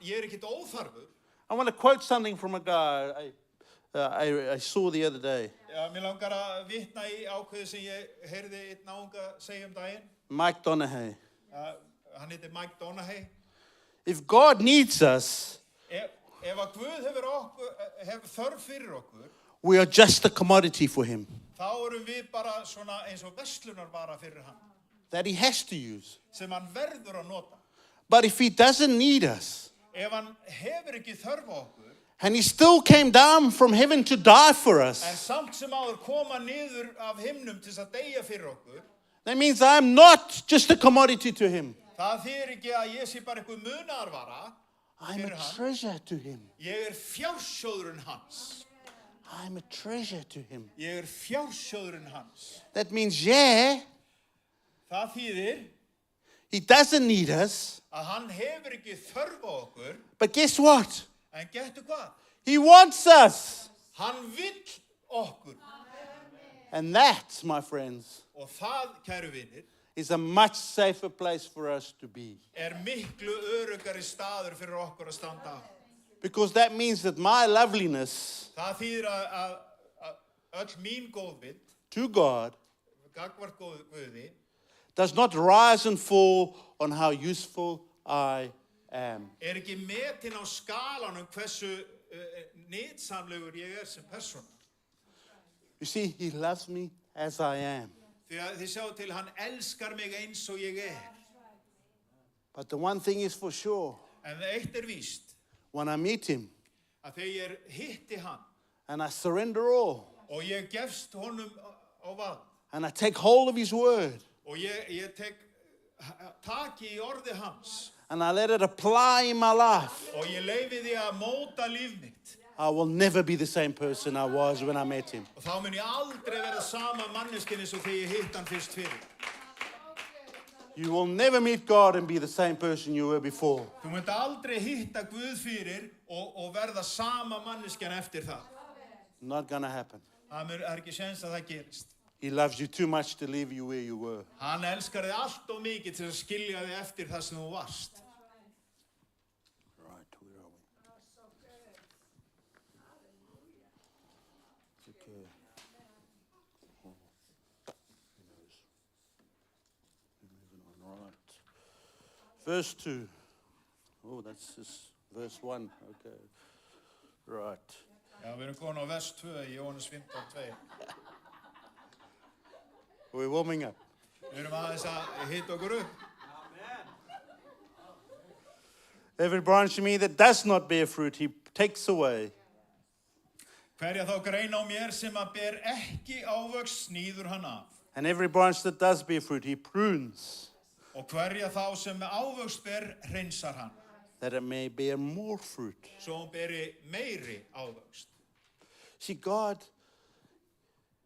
Ég ekkert óþarfur. I want to quote something from a guy I saw the other day. Já, mér langar að vitna í ákveði sem ég heyrði einn náunga segja daginn. Mike Donaghy. Hann heitir Mike Donaghy. If God needs us, Ef að Guð hefur þörf fyrir okkur, we are just a commodity for him þá erum við bara svona eins og verslunarvara fyrir hann, that he has to use. sem hann verður að nota. But if he doesn't need us, Ef hann hefur ekki þörf á okkur, and he still came down from heaven to die for en us, samt sem áður koma niður af himnum til að deyja fyrir okkur, that means I'm not just a commodity to him. það þýðir ekki að ég sé bara einhver munaðarvara I'm fyrir a hann. treasure to him. Ég fjársjóðurinn hans. I'm a treasure to him. Ég fjársjóðurinn hans. That means, yeah, Það þýðir he doesn't need us, að hann hefur ekki þörf á okkur, but guess what? en getur hvað? He wants us. Hann vill okkur. And that, my friends, Og það, kæru vinir, is a much safer place for us to be. miklu öruggari staður fyrir okkur að standa á. Because that means that my loveliness Það þýðir að öll mín góðvild, to God gagvart Guði, does not rise and fall on how useful I am. ekki metin á skalanum hversu nytsamlegur ég sem persóna. You see, he loves me as I am. Því að þið sjáu til, hann elskar mig eins og ég But the one thing is for sure, En eitt víst, when I meet him að þegar ég hitti hann and I surrender all og ég gefst honum á vað and I take hold of his word og ég tek taki í orði hans and I let it apply in my life, og ég leyfi því að móta líf mitt, I will never be the same person I was when I met him. og þá mun ég aldrei vera sama manneskinn eins og þegar ég hitt hann fyrst fyrir. You will never meet God and be the same person you were before. Þú munt aldrei hitta Guð fyrir og verða sama manneskjan eftir það. Not gonna happen. Það ekki séns að það gerist. He loves you too much to leave you where you were. Hann elskar þig allt og mikið til að skilja þig eftir það sem þú varst. Right, where are we? Okay. Oh, who knows? We're moving on. Right. Verse 2. Oh, that's just verse 1. Okay. Right. Já, við erum komin á vers 2 í Jóhannes 15:2. We're warming up. Við erum aðeins að hita okkur upp. Every branch in me that does not bear fruit, he takes away. Hverja þá grein á mér sem að ber ekki ávöxt snýður hann af. And every branch that does bear fruit, he prunes, Og hverja þá sem ávöxt ber hreinsar hann. that it may bear more fruit. Svo hún beri meiri ávöxt. See, God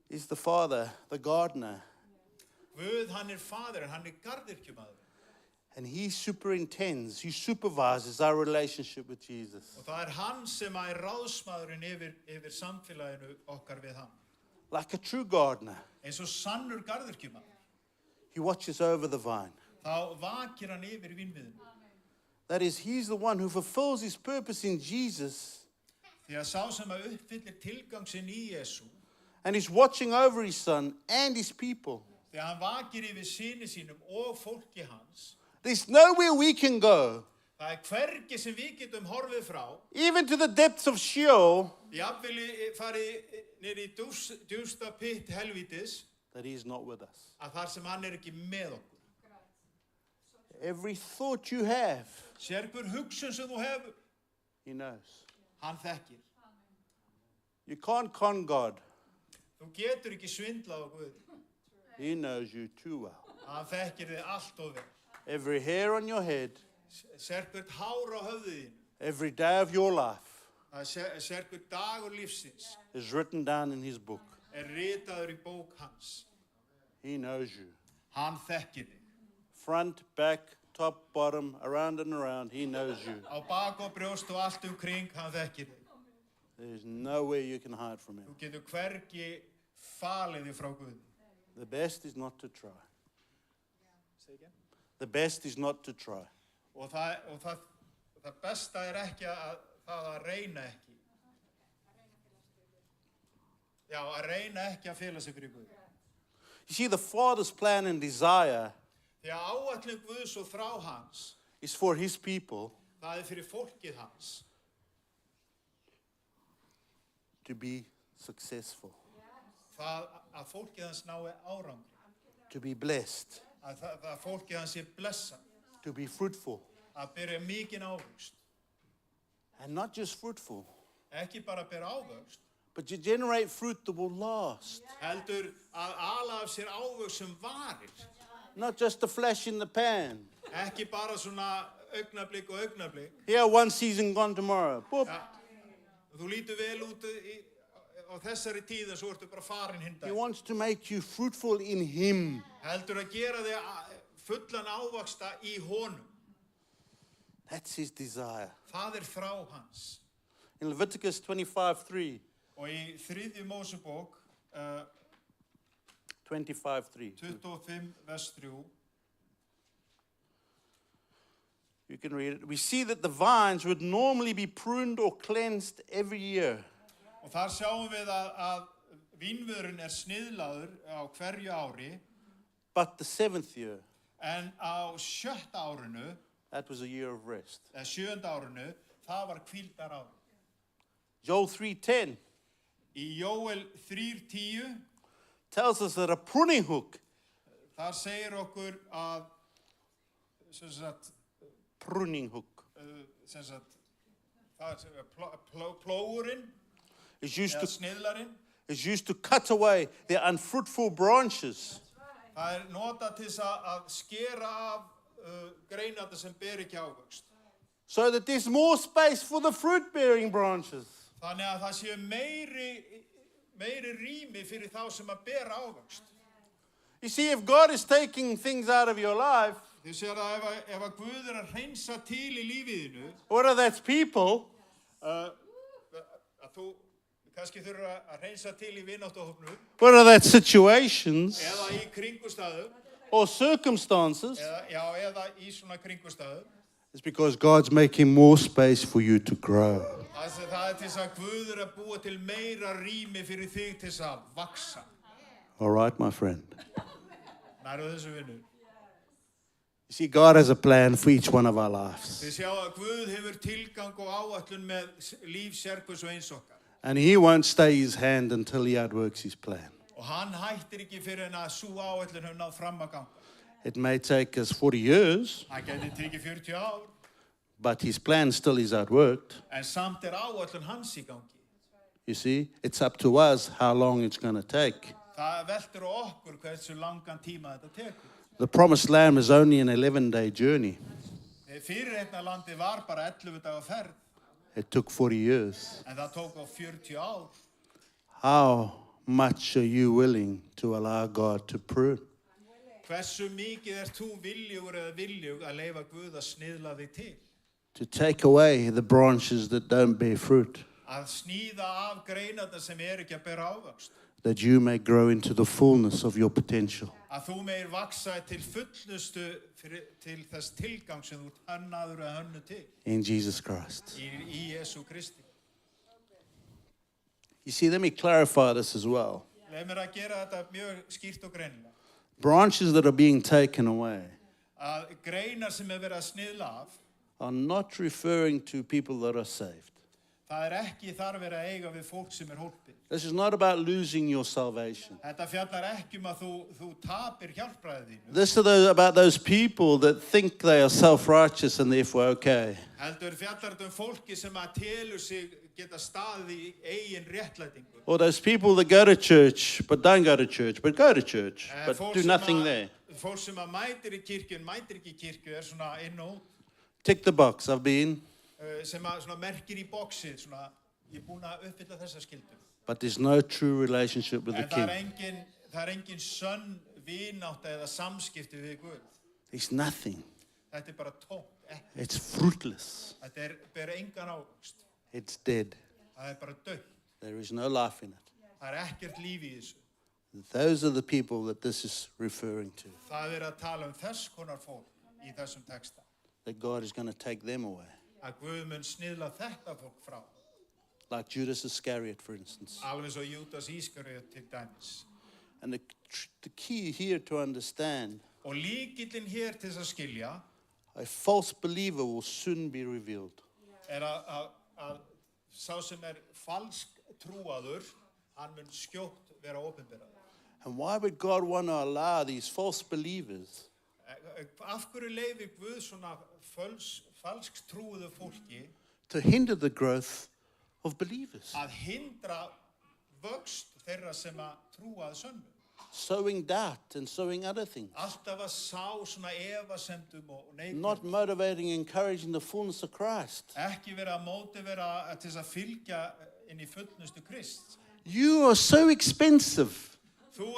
is the Father, the gardener, Guð, hann faðir, hann garðyrkjumaður. and he superintends, he supervises our relationship with Jesus. Og það hann sem ráðsmaðurinn yfir samfélaginu okkar við hann. Like a true gardener, Eins og sannur garðyrkjumaður. he watches over the vine. Þá vakir hann yfir vínviðinu. That is, he's the one who fulfills his purpose in Jesus, Því að sá sem að uppfyllir tilgang sinn í Jesú, and he's watching over his son and his people. því að hann vakir yfir syni sínum og fólki hans. There's nowhere we can go, Það hvergi sem við getum horfið frá, even to the depths of Sheol, jafnvel farið niður í djústa pitt helvítis, that he's not with us. að þar sem hann ekki með okkur. Every thought you have, Sérhver hugsun sem þú hefur, he knows. hann þekkir. You can't con God. Þú getur ekki svindlað á Guð. He knows you too well. Hann þekkir þig allt of vel. Every hair on your head, Sérhvert hár á höfðu þín, every day of your life sérhver dagur lífsins, is written down in his book. ritaður í bók hans. He knows you. Hann þekkir þig. Front, back, top, bottom, around and around, he knows you. Á bak og brjóst og allt kring, hann þekkir þig. There's nowhere you can hide from him. Þú getur hvergi falið þig frá Guði. The best is not to try. The best is not to try. Og það besta ekki að reyna ekki. Já, að reyna ekki að fela sig fyrir Guði. You see, the Father's plan and desire Því að áætlun Guðs og þrá hans, is for his people það fyrir fólkið hans, to be successful, það að fólkið hans nái árangri, to be blessed, að fólkið hans sé blessað, to be fruitful. að byrja mikinn ávöxt. And not just fruitful, Ekki bara byrja ávöxt, but to generate fruit that will last. heldur að ala af sér ávöxt sem varir. Not just a flash in the pan. Ekki bara svona augnablik og augnablik. Here, one season gone tomorrow. Boop. Ja, þú lítur vel út á þessari tíð en svo ertu bara farin hinn He dag. wants to make you fruitful in him. Heldur að gera þig fullan ávaksta í honum. That's his desire. Það þrá hans. In Leviticus 25:3, Og í 3. Mósebók 25:3, 25 vers 3, you can read it. We see that the vines would normally be pruned or cleansed every year. og þar sjáum við að vínvörun sniðlaður á hverju ári, But the 7th year, en á 7. árinu, that was a year of rest. eða 7. árinu, það var hvíldar ári. Joel 3:10 Í Jóel 3:10, tells us that a pruning hook, þar segir okkur að sem sagt, plógurinn is used eða to sniðlarinn, is used to cut away the unfruitful branches það notað til þess að skera af greinarnar sem ber ekki ávöxt. so that there's more space for the fruit-bearing branches. Þannig að það sé meiri rými fyrir þá sem að bera ávöxt. You see, if God is taking things out of your life, Þið sér að ef að Guð að hreinsa til í lífiðinu, whether that's people, að þú kannski þurfa að hreinsa til í vináttuhópnum whether that's situations eða í kringustæðu or circumstances, eða í svona kringustæðu. it's because God's making more space for you to grow. Það til þess að Guð að búa til meira rými fyrir þig til þess að vaksa. All right, my friend. Nærðu þessu vinur. You see, God has a plan for each one of our lives. Þið sjá að Guð hefur tilgang og áætlun með líf sérhvers og eins okkar. And he won't stay his hand until he outworks his plan. Og hann hættir ekki fyrir en að sú áætlun hefur náð fram að ganga. It may take us 40 years, Hann gæti tekið 40 ár, but his plan still is outworked. en samt áætlun hans í gangi. You see, it's up to us how long it's going to take. Það veltur á okkur hversu langan tíma þetta tekur. The promised land is only an 11-day journey. Fyrirheitna landi var bara 11 daga ferð, It took 40 years. en það tók á 40 ár. How much are you willing to allow God to prune? Hversu mikið þú viljugur eða viljug að leyfa Guð að sniðla þig til? To take away the branches that don't bear fruit, Að sníða af greinarnar sem ekki að bera ávöxt. that you may grow into the fullness of your potential. Að þú meir vaksa til fullnustu til þess tilgang sem þú hannaður að hönnu til. In Jesus Christ. Í Jesú Kristi. You see, let me clarify this as well. Leif mér að gera þetta mjög skýrt og greinilega. Branches that are being taken away Að greinar sem verið að sniðla af, are not referring to people that are saved. það ekki þar verið að eiga við fólk sem hólpið. This is not about losing your salvation. Þetta fjallar ekki að þú tapir hjálpræðið þínu. This is about those people that think they are self-righteous and therefore okay. Heldur fjallar þetta fólki sem að telur sig geta staðið í eigin réttlætingu. Or those people that go to church but don't go to church, but go to church, but Fólk do sem nothing there. Fólk sem að mætir í kirkju en mætir ekki í kirkju svona inn og út. Tick the box, I've been, Sem að svona merkir í boxið, svona, ég búin að uppfylla þessa skyldu. but there's no true relationship with the En það King. engin sönn vinátta eða samskipti við Guð. There's nothing. Þetta bara tómt, ekki. It's fruitless. Þetta ber engan ávöxt. It's dead. Það bara dögt. There is no life in it. Það ekkert líf í þessu. Those are the people that this is referring to. Það að tala þess konar fólk í þessum texta. That God is going to take them away. Að Guð mun sniðla þetta fólk frá. Like Judas Iscariot, for instance. Alveg svo Júdas Ískariot til dæmis. And the key here to understand, Og lykillinn hér til þess að skilja a false believer will soon be revealed. að sá sem falsk trúaður, hann mun skjótt vera opinberaður. And why would God want to allow these false believers Af hverju leyfir Guð svona falsk trúaðu fólki to hinder the growth of believers? að hindra vöxt þeirra sem að trúa að sönnu? Sowing doubt and sowing other things. Alltaf að sá svona efasemdum og neikvæðum. Not motivating, encouraging the fullness of Christ. Ekki vera að mótivera til þess að fylgja inn í fullnustu Krist. You are so expensive. Þú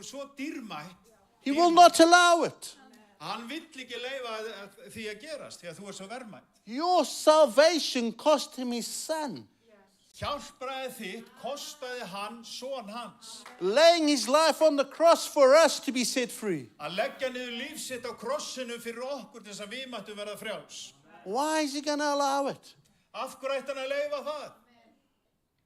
svo dýrmætt. He will not allow it. Hann vill ekki leyfa því að gerast, því að þú svo verðmætt. Your salvation cost him his son. Hjálpræðið þitt kostaði hann son hans. Laying his life on the cross for us to be set free. Að leggja niður líf sitt á krossinu fyrir okkur til þess að við mættum verða frjáls. Why is he going to allow it? Af hverju ætti hann að leyfa það?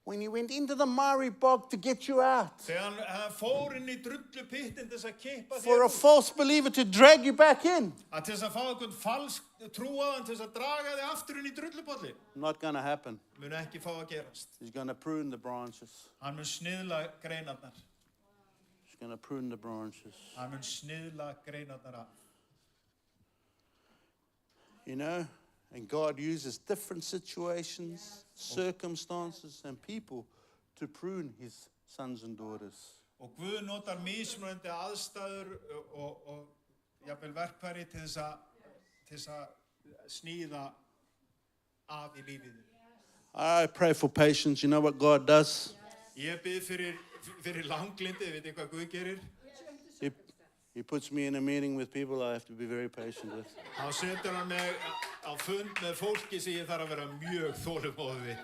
When he went into the miry bog to get you out. Þegar hann fór inn í drullupyttin til þess að kippa For þér a false believer to drag you back in. Að til þess að fá einhvern falsk trúaðan til þess að draga þig aftur inn í drullupolli. Not going to happen. Mun ekki fá að gerast. He's going to prune the branches. Hann mun sniðla greinarnar. He's going to prune the branches. Hann mun sniðla greinarnar af. You know, and God uses different situations, circumstances, and people to prune his sons and daughters. Og Guð notar mismunandi aðstæður og jafnvel verkfæri til þess að sníða af í lífið. I pray for patience. You know what God does? Ég bið fyrir langlindi, veit ég hvað Guð gerir? He puts me in a meeting with people I have to be very patient with. Hann setur hann mig á fund með fólki sem ég þarf að vera mjög þolinmóður við.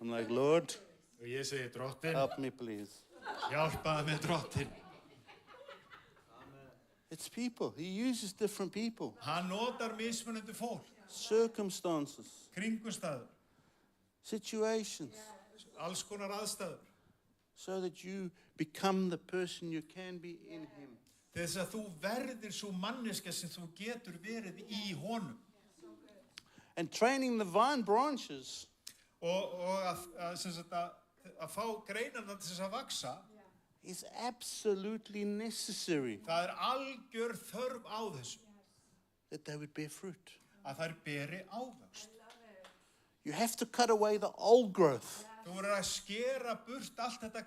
I'm like, Lord, Og ég segi, Drottinn, help me please. hjálpaðu mig, Drottinn. It's people. He uses different people, Hann notar mismunandi fólk, circumstances, kringumstæður, situations, alls konar aðstæður. so that you become the person you can be in him. Til þess að þú verðir svo manneska sem þú getur verið í honum. And training the vine branches Og að sem sagt að að fá greinarnar til þess að vaksa, is absolutely necessary það algjör þörf á þessu, that they would bear fruit. að þær beri ávöxt. You have to cut away the old growth Þú verður að skera burt allt þetta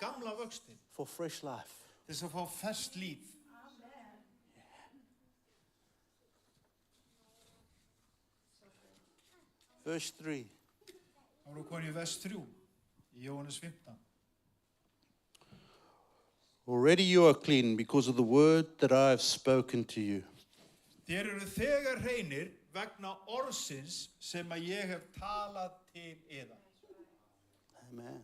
gamla vöxtin for fresh life. til þess að fá ferskt líf. Verse 3. Þá erum við komin í vers 3 í Jóhannes 15. Already you are clean because of the word that I have spoken to you. Þér eru þegar hreinir vegna orðsins sem að ég hef talað til yðar. Amen.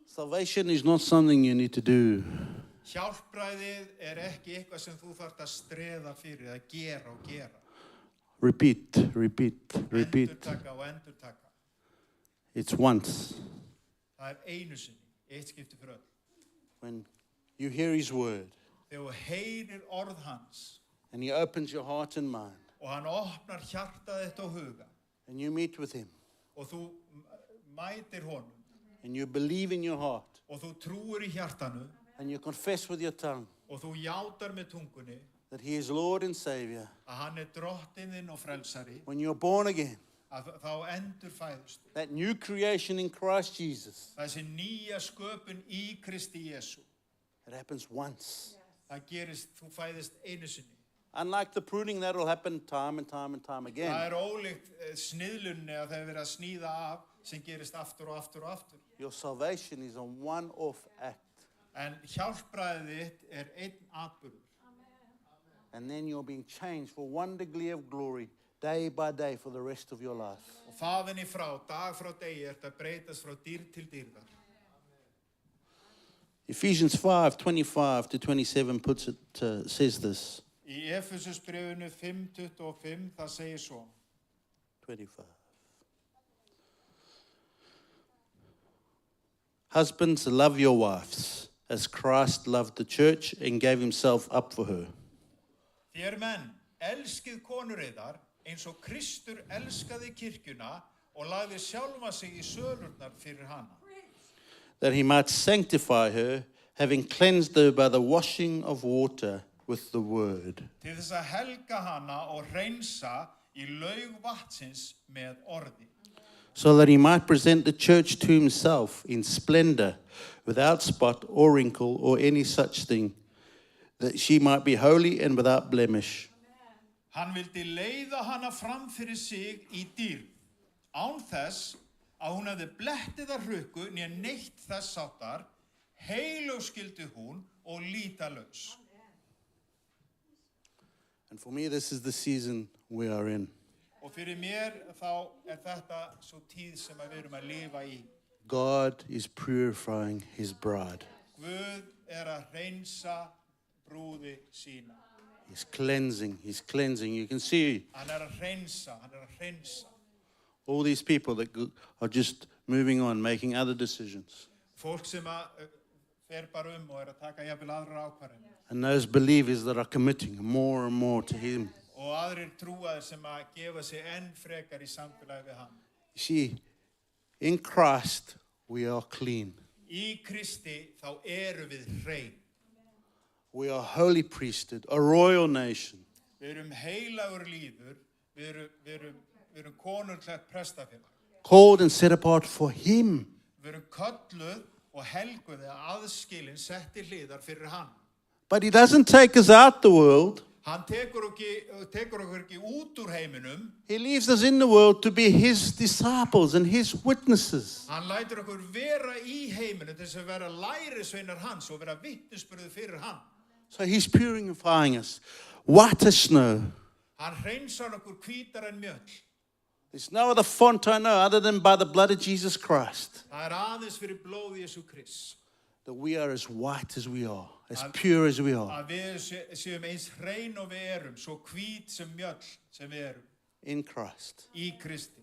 Salvation is not something you need to do. Hjálpræðið er ekki eitthvað sem þú þarft að streða fyrir, að gera og gera. Repeat, repeat, repeat. Endurtaka og endurtaka. It's once. Það er einu sinni, eitt skipti fyrir öll. When you hear his word Þegar þú heyrir orð hans and he opens your heart and mind og hann opnar hjartað þitt og huga and you meet with him og þú mætir honum and you believe in your heart og þú trúir í hjartanu and you confess with your tongue og þú játar með tungunni that he is Lord and Savior, að hann er drottinn þinn og frelsari, when you're born again, að þá endur fæðust. that new creation in Christ Jesus, Þessi nýja sköpun í Kristi Jesú, it happens once. það gerist, þú fæðist einu sinni. Unlike the pruning, that will happen time and time and time Það again. er ólíkt sniðlunni að það er verið að sníða af sem gerist aftur og aftur og aftur. Your salvation is a one-off act. En hjálpræðið þitt er einn atburður. And then you're being changed for one degree of glory day by day for the rest of your life. Og þaðan í frá, dag frá degi, er þetta breytast frá dýrð til dýrðar. Ephesians 5:25-27 puts it, says this. Í Efesusbréfinu 5:25 það segir svo. 25. Husbands, love your wives as Christ loved the church and gave himself up for her. Þér menn, elskið konur yðar eins og Kristur elskaði kirkjuna og lagði sjálfa sig í sölurnar fyrir hana. That he might sanctify her, having cleansed her by the washing of water with the word. Til þess að helga hana og hreinsa í laug vatnsins með orði. So that he might present the church to himself in splendor, without spot or wrinkle or any such thing, that she might be holy and without blemish. Hann vildi leiða hana fram fyrir sig í dýrð, án þess að hún hefði blettið að hrukku né neitt þess áttar, heilög skyldi hún og lítalaus. And for me, this is the season we are in. Og fyrir mér þá er þetta svo tíð sem við erum að lifa í. God is purifying his bride. Guð er að hreinsa brúði sína. He's cleansing, he's cleansing. You can see Hann er að hreinsa, hann er að hreinsa. all these people that are just moving on, making other decisions. Fólk sem að fer bara og er að taka jafnvel aðrar ákvarðanir. And those believers that are committing more and more to him. Og aðrir trúaðir sem að gefa sig enn frekar í samfélagi við hann. You see, in Christ, we are clean. Í Kristi þá eru við hrein. We are a holy priesthood, a royal nation. Við erum heilagur líður, við erum konunglega prestafélag. Called and set apart for him. Við erum kölluð og helguð eða aðskilin sett í hliðar fyrir hann. But he doesn't take us out the world. Hann tekur okkur ekki út úr heiminum. He leaves us in the world to be his disciples and his witnesses. Hann lætur okkur vera í heiminum til þess að vera lærisveinar hans og vera vitnisburður fyrir hann. So he's purifying us. White as snow. Hann hreinsar okkur hvítar en mjöll. There's no other font I know other than by the blood of Jesus Christ. Það er aðeins fyrir blóð Jesú Krists. That we are as white as we are, as pure as we are. Að við séum eins hrein og við erum, svo hvít sem mjöll sem við erum. In Christ. Í Kristi.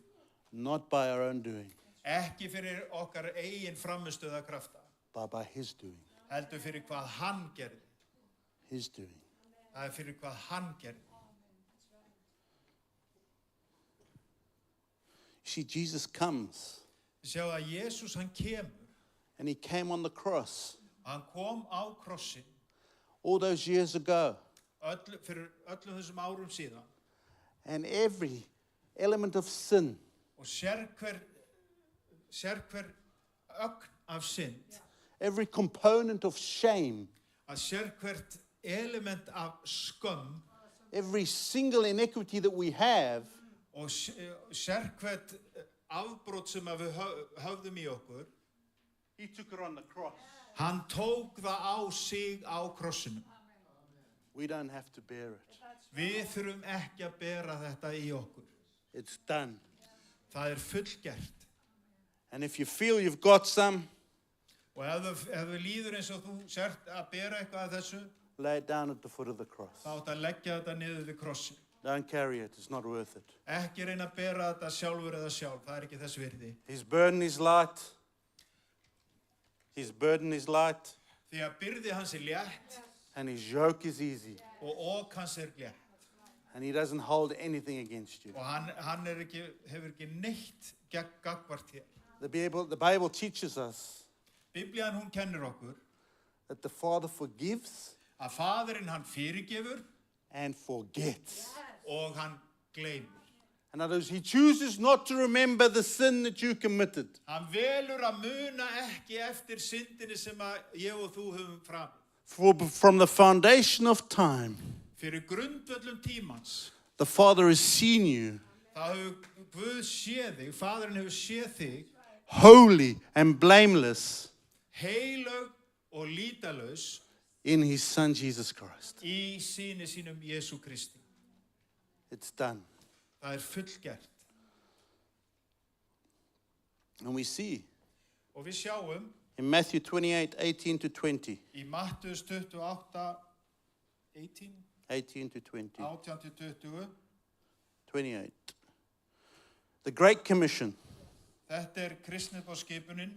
Not by our own doing, Ekki fyrir okkar eigin framistöða krafta. but by his doing. Heldur fyrir hvað hann gerði. His doing. Það er fyrir hvað hann gerði. See, Jesus comes, Sjá að Jesús hann kemur, and he came on the cross hann kom á krossin all those years ago, fyrir öllum þessum árum síðan and every element of sin, og sérhver ögn af synd, every component of shame, að sérhvert element af skömm every single inequity that we have, og sérhvert afbrot sem að við höfðum í okkur, he took it on the cross. hann tók það á sig á krossinum. We don't have to bear it. Við þurfum ekki að bera þetta í okkur. It's done. Það fullgert. And if you feel you've got some, Og ef þú líður eins og þú sért að bera eitthvað af þessu, lay it down at the foot of the cross. þá átt að leggja þetta niður við krossin. Don't carry it. It's not worth it. Ekki reyna að bera þetta sjálfur eða sjálf. Það ekki þess virði. His burden is light. His burden is light, Því að byrði hans létt and his yoke is easy. og ok hans létt. And he doesn't hold anything against you. Og hann hefur ekki neitt gagnvart hér. The Bible teaches us Biblían hún kennir okkur that the Father forgives að faðirinn hann fyrirgefur and forgets. og hann gleymir. In other words, he chooses not to remember the sin that you committed. Hann velur að muna ekki eftir syndinni sem að ég og þú höfum fram. From the foundation of time, Fyrir grundvöllum tímans, the Father has seen you þá hefur Guð séð þig, faðirinn hefur séð þig, holy and blameless heilög og lýtalaus in his Son Jesus Christ. í syni sínum Jesú Kristi. It's done. Það fullgert. And we see Og við sjáum in Matthew 28:18 to 20. í Mattheus 28, 18 to 20. 18-20, 28. The Great Commission. þetta kristniboðskipunin.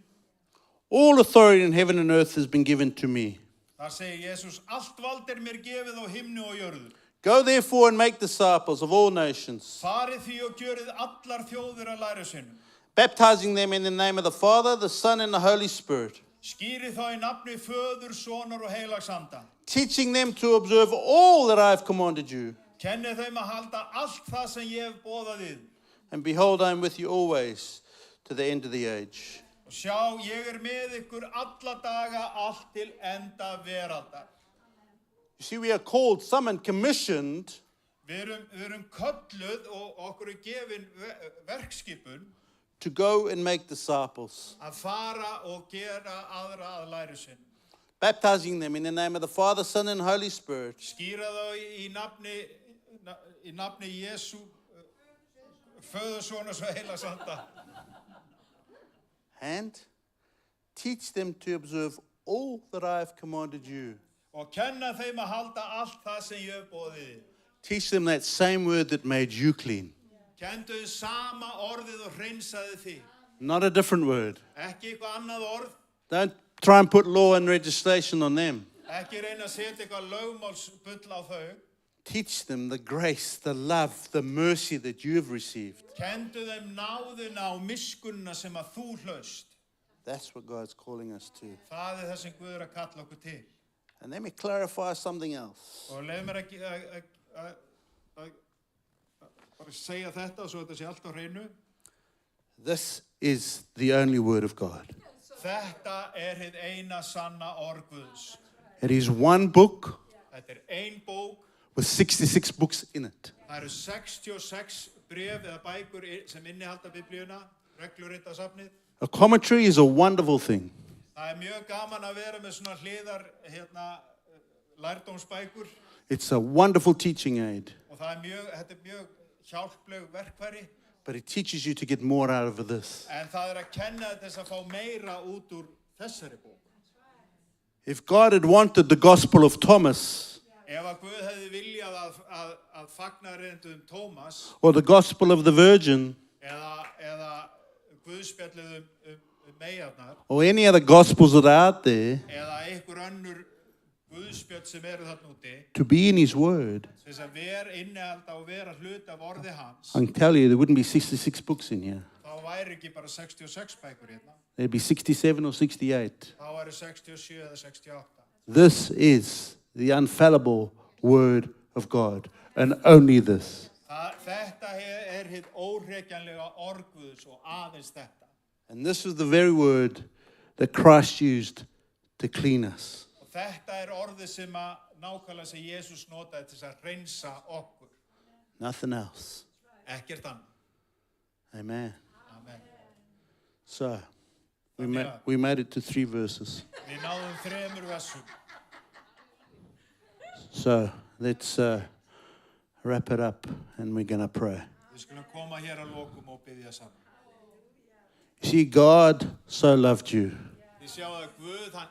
All authority in heaven and earth has been given to me. Þar segir Jesús, allt vald mér gefið á himni og jörðu. Go therefore and make disciples of all nations, Farið því og gjörið allar þjóðir að lærisveinum. baptizing them in the name of the Father, the Son, and the Holy Spirit, Skýrið þá í nafni Föður, Sonar og Heilags Anda. teaching them to observe all that I have commanded you. Kennið þeim að halda allt það sem ég hef boðað yður. And behold, I am with you always to the end of the age. Og sjá, ég með ykkur alla daga allt til enda veraldar. You see, we are called, summoned, commissioned Við erum kölluð og okkur gefin verkskipun to go and make disciples, að fara og gera aðra að lærisveinum. baptizing them in the name of the Father, Son, and Holy Spirit, Skýra þá í nafni Jesú, Föður, Sonar og Heilags Anda. and teach them to observe all that I have commanded you. Og kenna þeim að halda allt það sem ég hef boðið yður. Teach them that same word that made you clean. Kenndu þeim sama orðið og hreinsaði þig. Not a different word. Ekki eitthvað annað orð, Don't try and put law and legislation on them. ekki reyna að setja eitthvað lögmálsbull á þau. Teach them the grace, the love, the mercy that you have received. Kendu þeim náðina og miskunnina sem að þú hlaust. That's what God's calling us to. Það það sem Guð að kalla okkur til. And let me clarify something else. Og leið mér ekki að bara segja þetta svo þetta sé allt á hreinu. This is the only word of God. Þetta hið eina sanna orð Guðs. It is one book Þetta ein bók. with 66 books in it. Það eru 66 bréf eða bækur sem innihalda Biblíuna, regluritasafnið. A commentary is a wonderful thing. Það mjög gaman að vera með svona hliðar lærdómsbækur It's a wonderful teaching aid, og þetta mjög hjálpleg verkfæri, but it teaches you to get more out of this. en það að kenna þess að fá meira út úr þessari bók. If God had wanted the gospel of Thomas Ef að Guð hefði viljað að fagnaðarerindum Tómas or the gospel of the Virgin eða Guðspjallið meyjarnar or any other gospels that are out there, eða einhver önnur Guðspjöld sem eru þarna úti, to be in His Word, til þess að vera innihalda og vera hluti af orði hans, I can tell you there wouldn't be 66 books in here. þá væri ekki bara 66 bækur hérna, There'd be 67 or 68. þá væri 67 eða 68. This is the infallible Word of God, and only this. Þetta hið óhrekjanlega orð Guðs og aðeins þetta. And this is the very word that Christ used to clean us. Og þetta orðið sem nákvæmlega sem Jesús notaði til að hreinsa okkur. Nothing else. Ekkert annað. Amen. Amen. So, we made it to 3 verses. Við náðum 3 versum. So, let's wrap it up and we're going to pray. Við skulum koma hér að lokum og biðja saman. See, God so loved you. Þið sjáu að Guð, hann